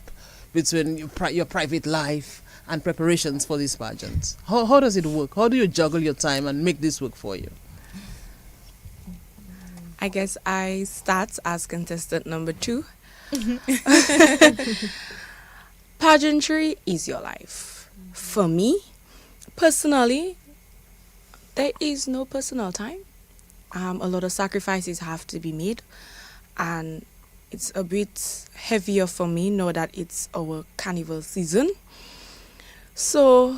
between your private life and preparations for these pageants? How does it work? How do you juggle your time and make this work for you? I guess I start as contestant number 2. Pageantry is your life. For me, personally, there is no personal time. A lot of sacrifices have to be made, and it's a bit heavier for me now that it's our carnival season. So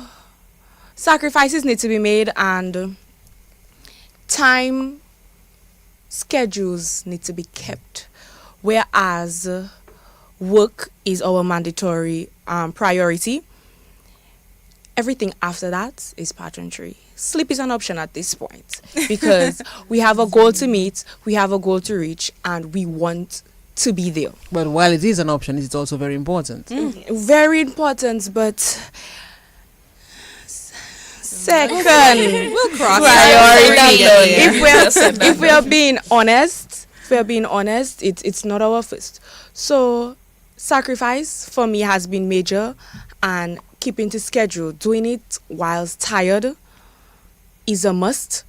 sacrifices need to be made, and time schedules need to be kept, whereas work is our mandatory priority. Everything after that is pageantry. Sleep is an option at this point, because we have a goal to meet, we have a goal to reach, and we want to be there. But while it is an option, it's also very important. Very important, but second We'll cross priority. that. If we are being honest, it's not our first. So sacrifice for me has been major, and keeping to schedule, doing it whilst tired is a must.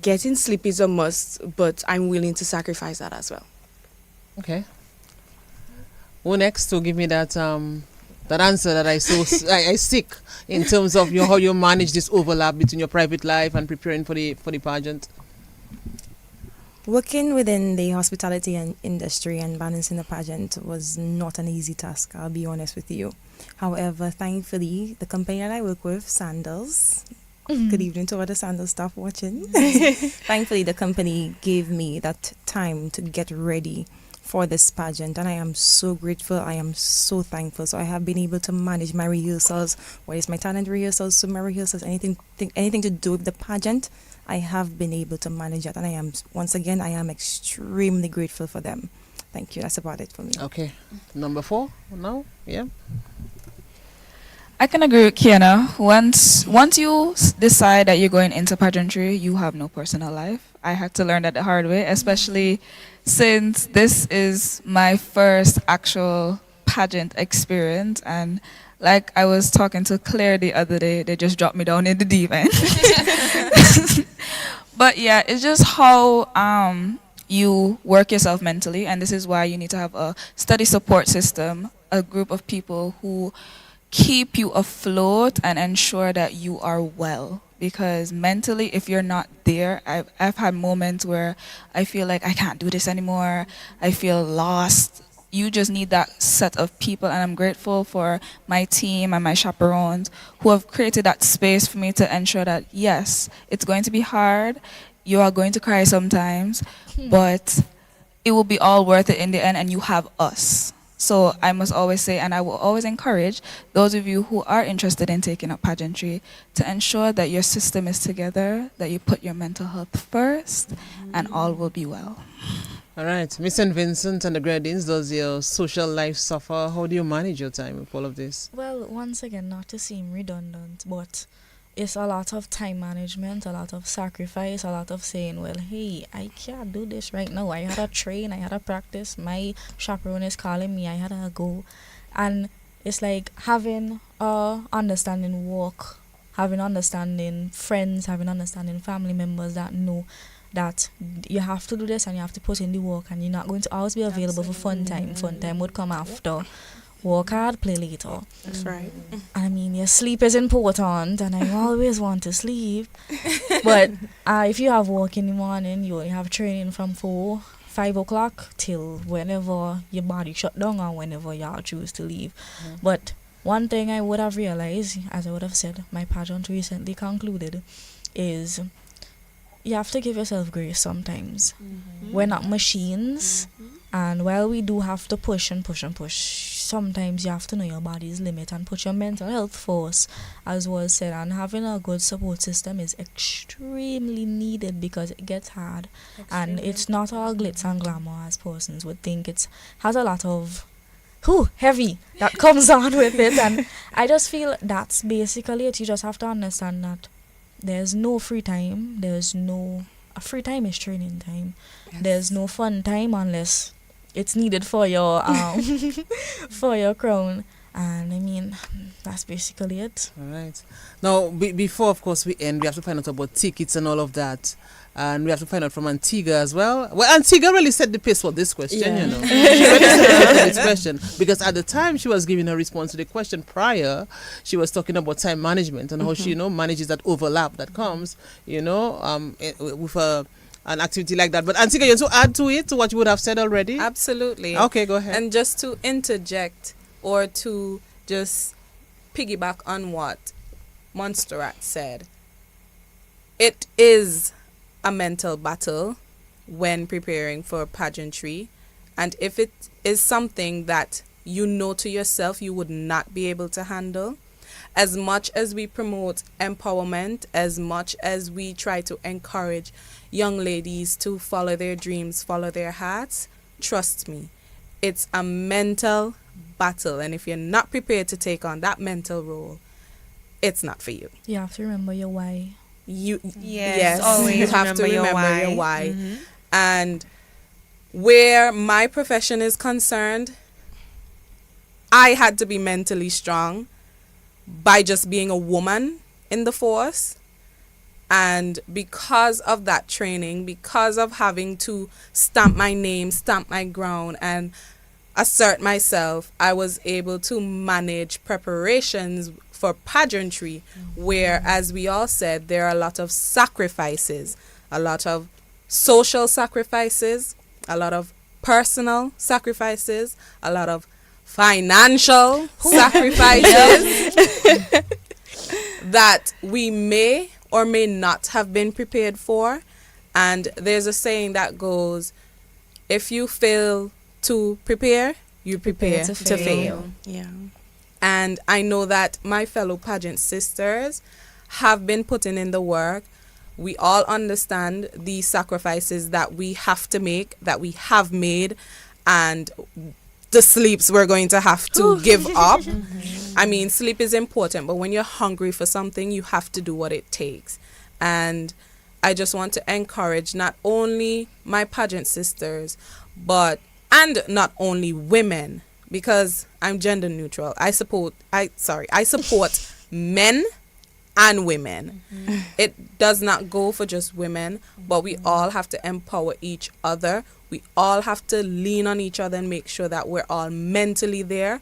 Getting sleep is a must, but I'm willing to sacrifice that as well. Okay. Who next to give me that answer that I seek in terms of how you manage this overlap between your private life and preparing for the pageant? Working within the hospitality and industry and balancing the pageant was not an easy task, I'll be honest with you. However, thankfully, the company that I work with, Sandals, good evening to all the Sandals staff watching. Thankfully, the company gave me that time to get ready for this pageant, and I am so grateful. I am so thankful. So I have been able to manage my rehearsals, whether it's my talent rehearsals, summer rehearsals, anything to do with the pageant. I have been able to manage that, and I am extremely grateful for them. Thank you. That's about it for me. Okay. Number 4 now? Yeah. I can agree with Kiana. Once you decide that you're going into pageantry, you have no personal life. I had to learn that the hard way, especially since this is my first actual pageant experience. And like I was talking to Claire the other day, they just dropped me down in the deep end. But yeah, it's just how you work yourself mentally, and this is why you need to have a study support system, a group of people who keep you afloat and ensure that you are well. Because mentally, if you're not there, I've had moments where I feel like I can't do this anymore. I feel lost. You just need that set of people, and I'm grateful for my team and my chaperones who have created that space for me to ensure that, yes, it's going to be hard. You are going to cry sometimes, but it will be all worth it in the end, and you have us. So I must always say, and I will always encourage those of you who are interested in taking up pageantry to ensure that your system is together, that you put your mental health first, and all will be well. All right. Miss St. Vincent and the Grenadines, does your social life suffer? How do you manage your time with all of this? Well, once again, not to seem redundant, but it's a lot of time management, a lot of sacrifice, a lot of saying, well, hey, I can't do this right now. I had to train, I had to practice. My chaperone is calling me, I had to go. And it's like having understanding work, having understanding friends, having understanding family members that know that you have to do this and you have to put in the work, and you're not going to always be available for fun time. Fun time would come after work hard, play later. That's right. I mean, your sleep is important, and I always want to sleep. But if you have work in the morning, you only have training from 5 o'clock till whenever your body shut down or whenever y'all choose to leave. But one thing I would have realized, as I would have said, my pageant recently concluded, is you have to give yourself grace sometimes. We're not machines, and while we do have to push and push and push, sometimes you have to know your body's limit and put your mental health first, as was said, and having a good support system is extremely needed because it gets hard. And it's not all glitz and glamour as persons would think. It has a lot of heavy that comes on with it, and I just feel that's basically it. You just have to understand that there's no free time. A free time is training time. There's no fun time unless it's needed for your for your crown. And I mean, that's basically it. All right. Now, before, of course, we end, we have to find out about tickets and all of that. And we have to find out from Antigua as well. Well, Antigua really set the pace for this question, you know. She really set the pace for this question. Because at the time she was giving her response to the question prior, she was talking about time management and how she, you know, manages that overlap that comes, you know, with an activity like that. But Antigua, you want to add to it, to what you would have said already? Absolutely. Okay, go ahead. And just to interject or to just piggyback on what Montserrat said, it is a mental battle when preparing for pageantry. And if it is something that you know to yourself you would not be able to handle, as much as we promote empowerment, as much as we try to encourage young ladies to follow their dreams, follow their hearts, trust me, it's a mental battle. And if you're not prepared to take on that mental role, it's not for you. You have to remember your why. Yes, always you have to remember your why. And where my profession is concerned, I had to be mentally strong by just being a woman in the force. And because of that training, because of having to stamp my name, stamp my ground, and assert myself, I was able to manage preparations for pageantry, where, as we all said, there are a lot of sacrifices, a lot of social sacrifices, a lot of personal sacrifices, a lot of financial sacrifices that we may or may not have been prepared for. And there's a saying that goes, if you fail to prepare, you prepare to fail. Yeah. And I know that my fellow pageant sisters have been putting in the work. We all understand the sacrifices that we have to make, that we have made, and the sleeps we're going to have to give up. I mean, sleep is important, but when you're hungry for something, you have to do what it takes. And I just want to encourage not only my pageant sisters, and not only women, because I'm gender neutral. I support men and women. It does not go for just women, but we all have to empower each other. We all have to lean on each other and make sure that we're all mentally there.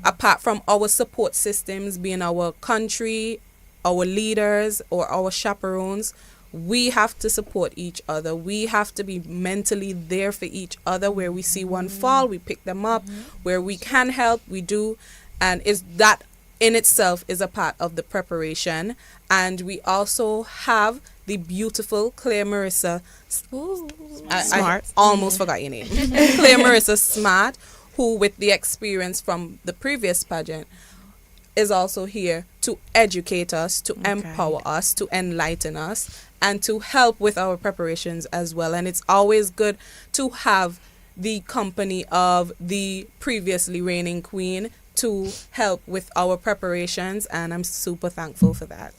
Apart from our support systems being our country, our leaders, or our chaperones, we have to support each other. We have to be mentally there for each other. Where we see one fall, we pick them up. Where we can help, we do. And that in itself is a part of the preparation. And we also have the beautiful Claire Marissa Smart. I almost forgot your name. Claire Marissa Smart, who, with the experience from the previous pageant, is also here to educate us, to empower us, to enlighten us, and to help with our preparations as well. And it's always good to have the company of the previously reigning queen to help with our preparations, and I'm super thankful for that.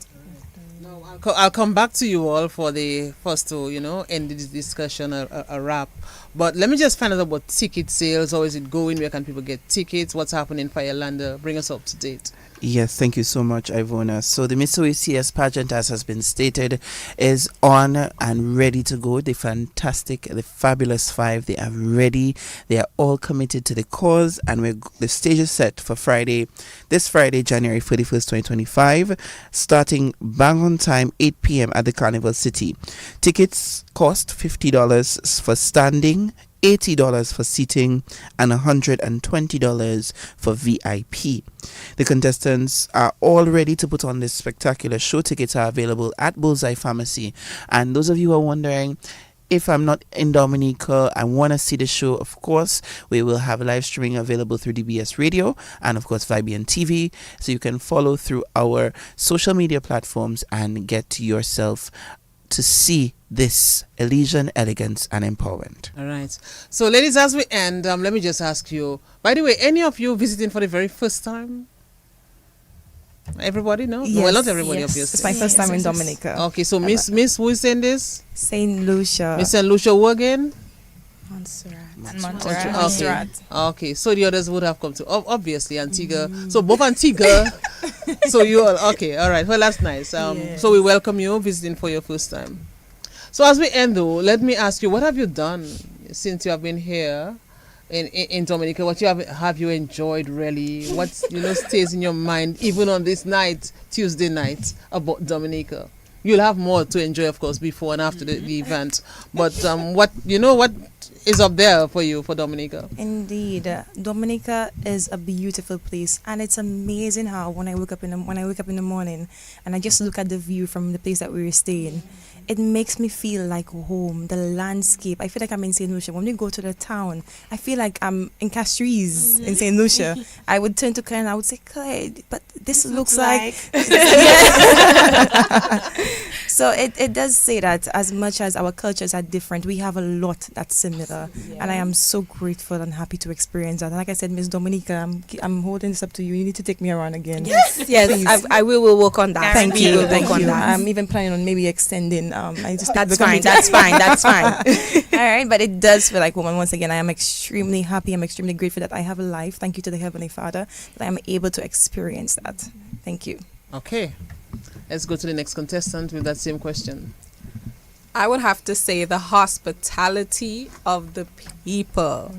I'll come back to you all for the first to, end this discussion, a wrap. But let me just find out about ticket sales. How is it going? Where can people get tickets? What's happening in Firelander? Bring us up to date. Yes, thank you so much, Ivona. So the Miss OECS pageant, as has been stated, is on and ready to go. The fantastic, the fabulous five, they are ready. They are all committed to the cause, and the stage is set for this Friday, January 31st, 2025, starting bang on time, 8 p.m. at the Carnival City. Tickets cost $50 for standing, $80 for seating, and $120 for VIP. The contestants are all ready to put on this spectacular show. Tickets are available at Bullseye Pharmacy. And those of you who are wondering, if I'm not in Dominica, I want to see the show, of course, we will have live streaming available through DBS Radio and, of course, Vibian TV. So you can follow through our social media platforms and get yourself to see this Elysian elegance and empowerment. All right. So, ladies, as we end, let me just ask you, by the way, any of you visiting for the very first time? Everybody, no? Yes, Well, not everybody, yes. obviously. It's my first time in Dominica. Okay, so Miss, who is saying this? St. Lucia. Miss St. Lucia, who again? Montserrat. Okay, so the others would have come to, obviously, Antigua. So both Antigua. So you all, okay, all right. Well, that's nice. So we welcome you visiting for your first time. So as we end, though, let me ask you, what have you done since you have been here in Dominica? What have you enjoyed, really? What stays in your mind, even on this night, Tuesday night, about Dominica? You'll have more to enjoy, of course, before and after the event. But what is up there for you for Dominica? Indeed, Dominica is a beautiful place, and it's amazing how when I wake up in the morning and I just look at the view from the place that we were staying, it makes me feel like home. The landscape, I feel like I'm in St. Lucia. When we go to the town, I feel like I'm in Castries in St. Lucia. I would turn to Claire and I would say, Claire, but this looks like So it does say that as much as our cultures are different, we have a lot that's similar. And I am so grateful and happy to experience that. And like I said, Miss Dominica, I'm holding this up to you. You need to take me around again. Yes, I will work on that. Thank We you. will Thank work on you. that. I'm even planning on maybe extending. That's fine. That's fine. All right, but it does feel like woman. Once again, I am extremely happy. I'm extremely grateful that I have a life. Thank you to the Heavenly Father that I am able to experience that. Thank you. Okay. Let's go to the next contestant with that same question. I would have to say the hospitality of the people.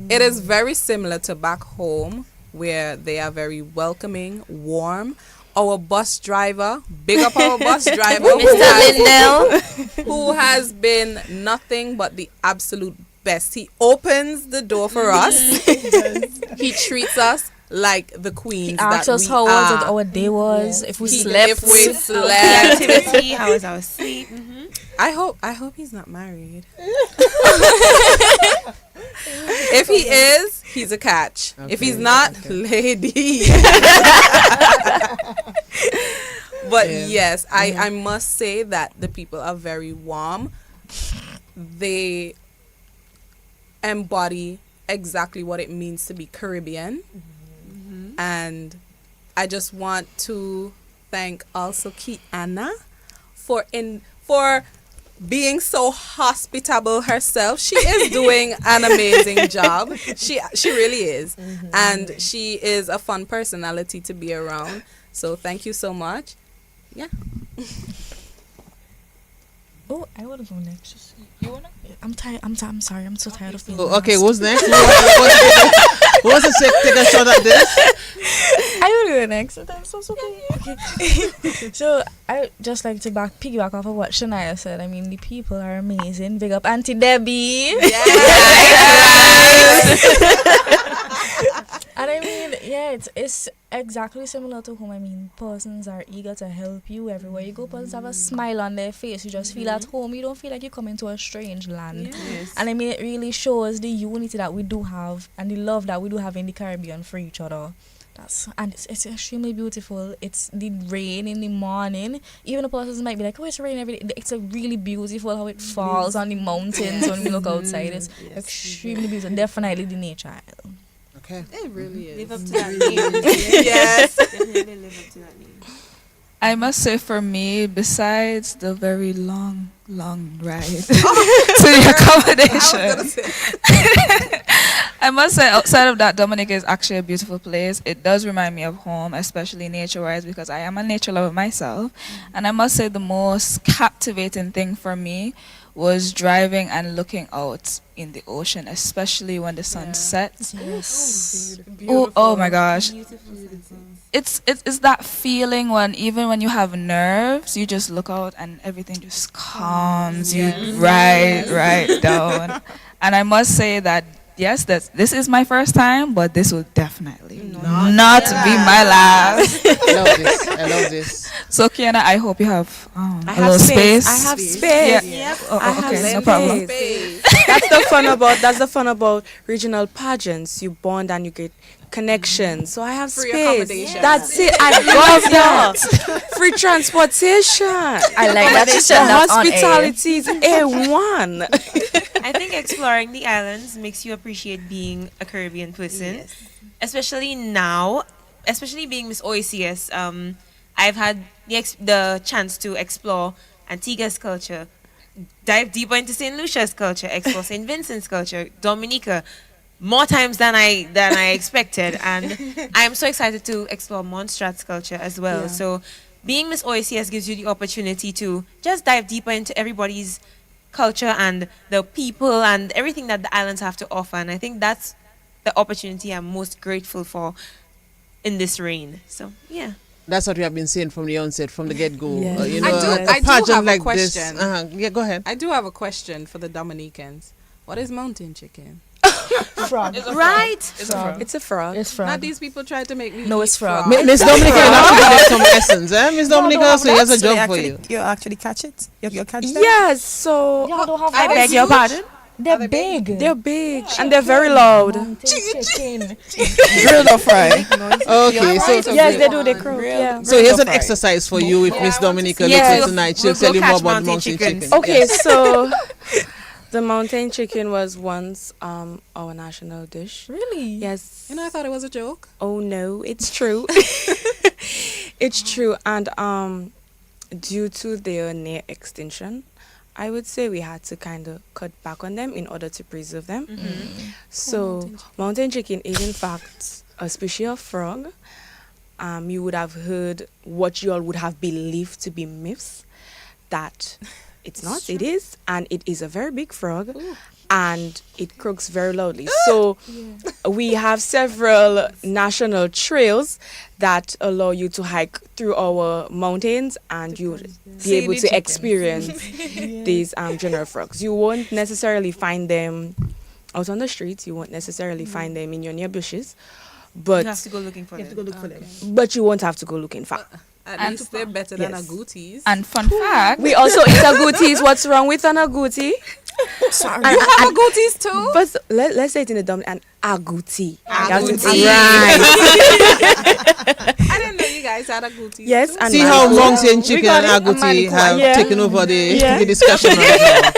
It is very similar to back home, where they are very welcoming, warm. Our bus driver, big up our bus driver, who has been nothing but the absolute best. He opens the door for us. He treats us like the queens. He asked us how was it our day was, if we slept. If we slept. Activity, how was our sleep? I hope he's not married. If he is, he's a catch. Okay, If he's not, lady. But yes, I must say that the people are very warm. They embody exactly what it means to be Caribbean. And I just want to thank also Kiana for being so hospitable herself. She is doing an amazing job. She really is. And she is a fun personality to be around. So thank you so much. Yeah. Oh, I want to go next. You wanna? I'm tired. I'm sorry. I'm so tired of being. Okay, who's next? Who wants to take a shot at this? I will go next. That's also okay. So I just like to piggyback off of what Shania said. I mean, the people are amazing. Big up Auntie Debbie. And I mean, yeah, it's exactly similar to home. I mean, persons are eager to help you everywhere you go. Persons have a smile on their face. You just feel at home. You don't feel like you come into a strange land. Yes. And I mean, it really shows the unity that we do have and the love that we do have in the Caribbean for each other. It's extremely beautiful. It's the rain in the morning. Even the persons might be like, oh, it's raining every day. It's really beautiful how it falls on the mountains when we look outside. It's extremely beautiful. Definitely the nature island. Okay. It really is. Live up to that name. Yes. Definitely live up to that name. I must say, for me, besides the very long ride to the accommodation, I I must say, outside of that, Dominica is actually a beautiful place. It does remind me of home, especially nature-wise, because I am a nature lover myself. And I must say the most captivating thing for me was driving and looking out in the ocean, especially when the sun sets. Oh my gosh. It's that feeling when even when you have nerves, you just look out and everything just calms you right down. And I must say that yes, this is my first time, but this will definitely not be my last. I love this. So Kiana, I hope you have I a have little space. I have space. Yeah. I have Okay, space. no problem. That's the fun about regional pageants. You bond and you get connections. So I have Free space. accommodation. That's it. I love that. Free transportation. I like that. The hospitality is A1. I think exploring the islands makes you appreciate being a Caribbean person, especially now, especially being Miss OECS. I've had the chance to explore Antigua's culture, dive deeper into St. Lucia's culture, explore St. Vincent's culture, Dominica, more times than I expected, and I'm so excited to explore Montserrat's culture as well. Yeah. So, being Miss OECS gives you the opportunity to just dive deeper into everybody's culture and the people and everything that the islands have to offer, and I think that's the opportunity I'm most grateful for in this reign. So, yeah. That's what we have been saying from the onset, from the get-go. Yes. You know, I do pageant have a like question. this. Yeah, go ahead. I do have a question for the Dominicans. What is mountain chicken? Frog. Right? It's a frog. It's a frog. It's Not frog. these people try to make me No, eat it's frog. Miss Dominica, you have to give us some lessons, eh? Miss Dominica, so here's a job for you. You actually catch it? You catch them? Yes, so Y'all don't have I that? beg your pardon. They're big. They're big and they're very loud. Chicken. Grilled or fried? Okay, so Yes, they do. They croak. Yeah. so here's an exercise for you with Miss Dominica Yeah. later tonight. She'll We'll tell you go more catch about mountain mountain chickens. chicken. Okay, so the mountain chicken was once our national dish. Really? Yes. You know, I thought it was a joke. Oh no, it's true. It's true, and due to their near extinction, I would say we had to kind of cut back on them in order to preserve them. So mountain chicken is in fact a species of frog. You would have heard what you all would have believed to be myths, that it's not, it is, and it is a very big frog. And it croaks very loudly. So we have several national trails that allow you to hike through our mountains, and you would be able to experience these general frogs. You won't necessarily find them out on the streets. You won't necessarily find them in your near bushes, but You have to go looking for them. but you won't have to go looking far. At least they're better than Yes. agoutis. And fun fact, We also eat agoutis. What's wrong with an agouti? You have agoutis too? But let's say it in a dumb an agouti. Agouti. Right. I didn't know you guys had agoutis. Yes, too. and See how Manico. mountain chicken and agouti have taken over the discussion right now.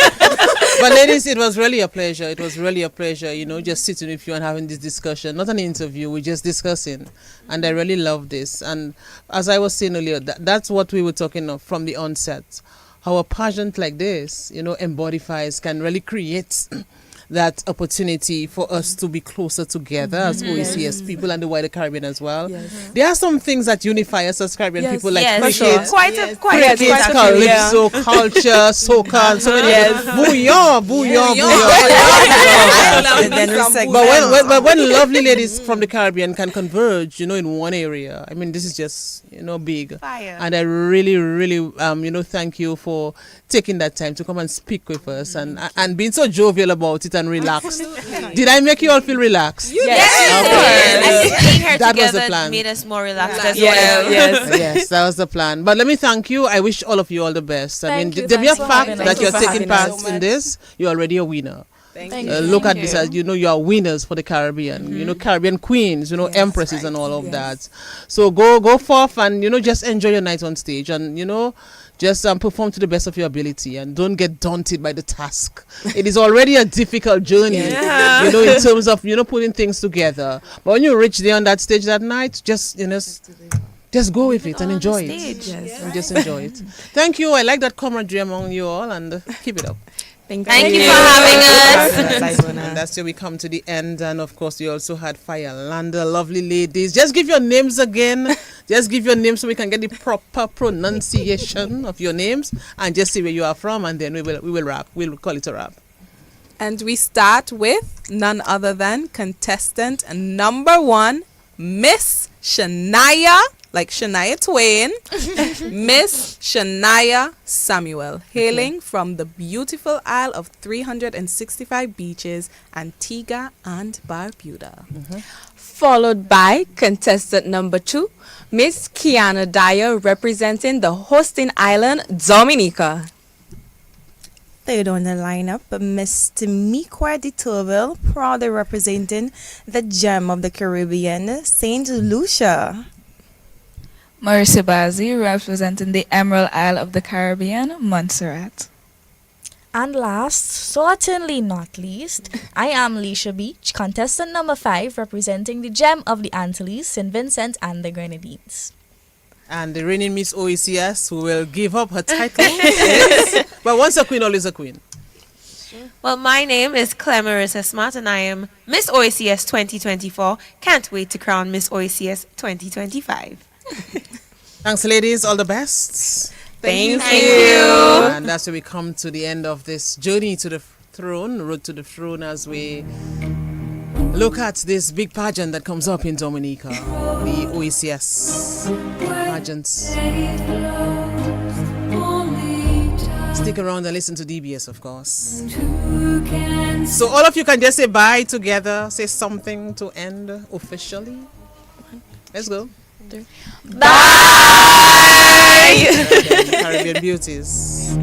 But ladies, it was really a pleasure. It was really a pleasure, you know, just sitting with you and having this discussion. Not an interview, we're just discussing. And I really love this. And as I was saying earlier, that's what we were talking of from the onset. How a pageant like this, you know, embodifies, can really create that opportunity for us to be closer together as OECS people and the wider Caribbean as well. There are some things that unify us as Caribbean people, like cricket, Quite a few. calypso, culture, soca, and so many. Bouillon. But when lovely ladies from the Caribbean can converge, you know, in one area, I mean, this is just, you know, big. Fire. And I really, really, you know, thank you for taking that time to come and speak with us and being so jovial about it and relaxed. Did I make you all feel relaxed? I think being here That was the together plan. made us more relaxed as Yes, well. yes. Yes, that was the plan. But let me thank you. I wish all of you all the best. I mean, Thank you. the mere Thanks for fact having that us. you're Thank you for taking having part us. in this, you're already a winner. Thank Look at this as, you know, you are winners for the Caribbean. You know, Caribbean queens, you know, empresses and all of that. So go forth and, you know, just enjoy your night on stage and, you know, just perform to the best of your ability and don't get daunted by the task. It is already a difficult journey, you know, in terms of, you know, putting things together. But when you reach there on that stage that night, just, you know, just go with it and enjoy it. And just enjoy it. Thank you. I like that camaraderie among you all and keep it up. Thank Thank you for having us. And that's where we come to the end. And of course, we also had Firelander, lovely ladies. Just give your names again. Just give your names so we can get the proper pronunciation of your names, and just see where you are from, and then we will wrap. We'll call it a wrap. And we start with none other than contestant number 1, Miss Shania, like Shania Twain, Miss Shania Samuel, hailing from the beautiful Isle of 365 beaches, Antigua and Barbuda. Followed by contestant number 2, Miss Kiana Dyer, representing the hosting island, Dominica. Third on the lineup, Mr. Miqua de Tourville, proudly representing the gem of the Caribbean, St. Lucia. Marissa Bazzi, representing the Emerald Isle of the Caribbean, Montserrat. And last, certainly not least, I am Leisha Beach, contestant number 5, representing the gem of the Antilles, St. Vincent and the Grenadines. And the reigning Miss OECS, who will give up her title, is, but once a queen, always a queen. Well, my name is Clemarissa Smart, and I am Miss OECS 2024. Can't wait to crown Miss OECS 2025. Thanks, ladies. All the best. Thank you. And that's where we come to the end of this journey to the throne, road to the throne, as we look at this big pageant that comes up in Dominica, the OECS pageants. Stick around and listen to DBS, of course. So all of you can just say bye together, say something to end officially. Let's go. Bye! Caribbean beauties.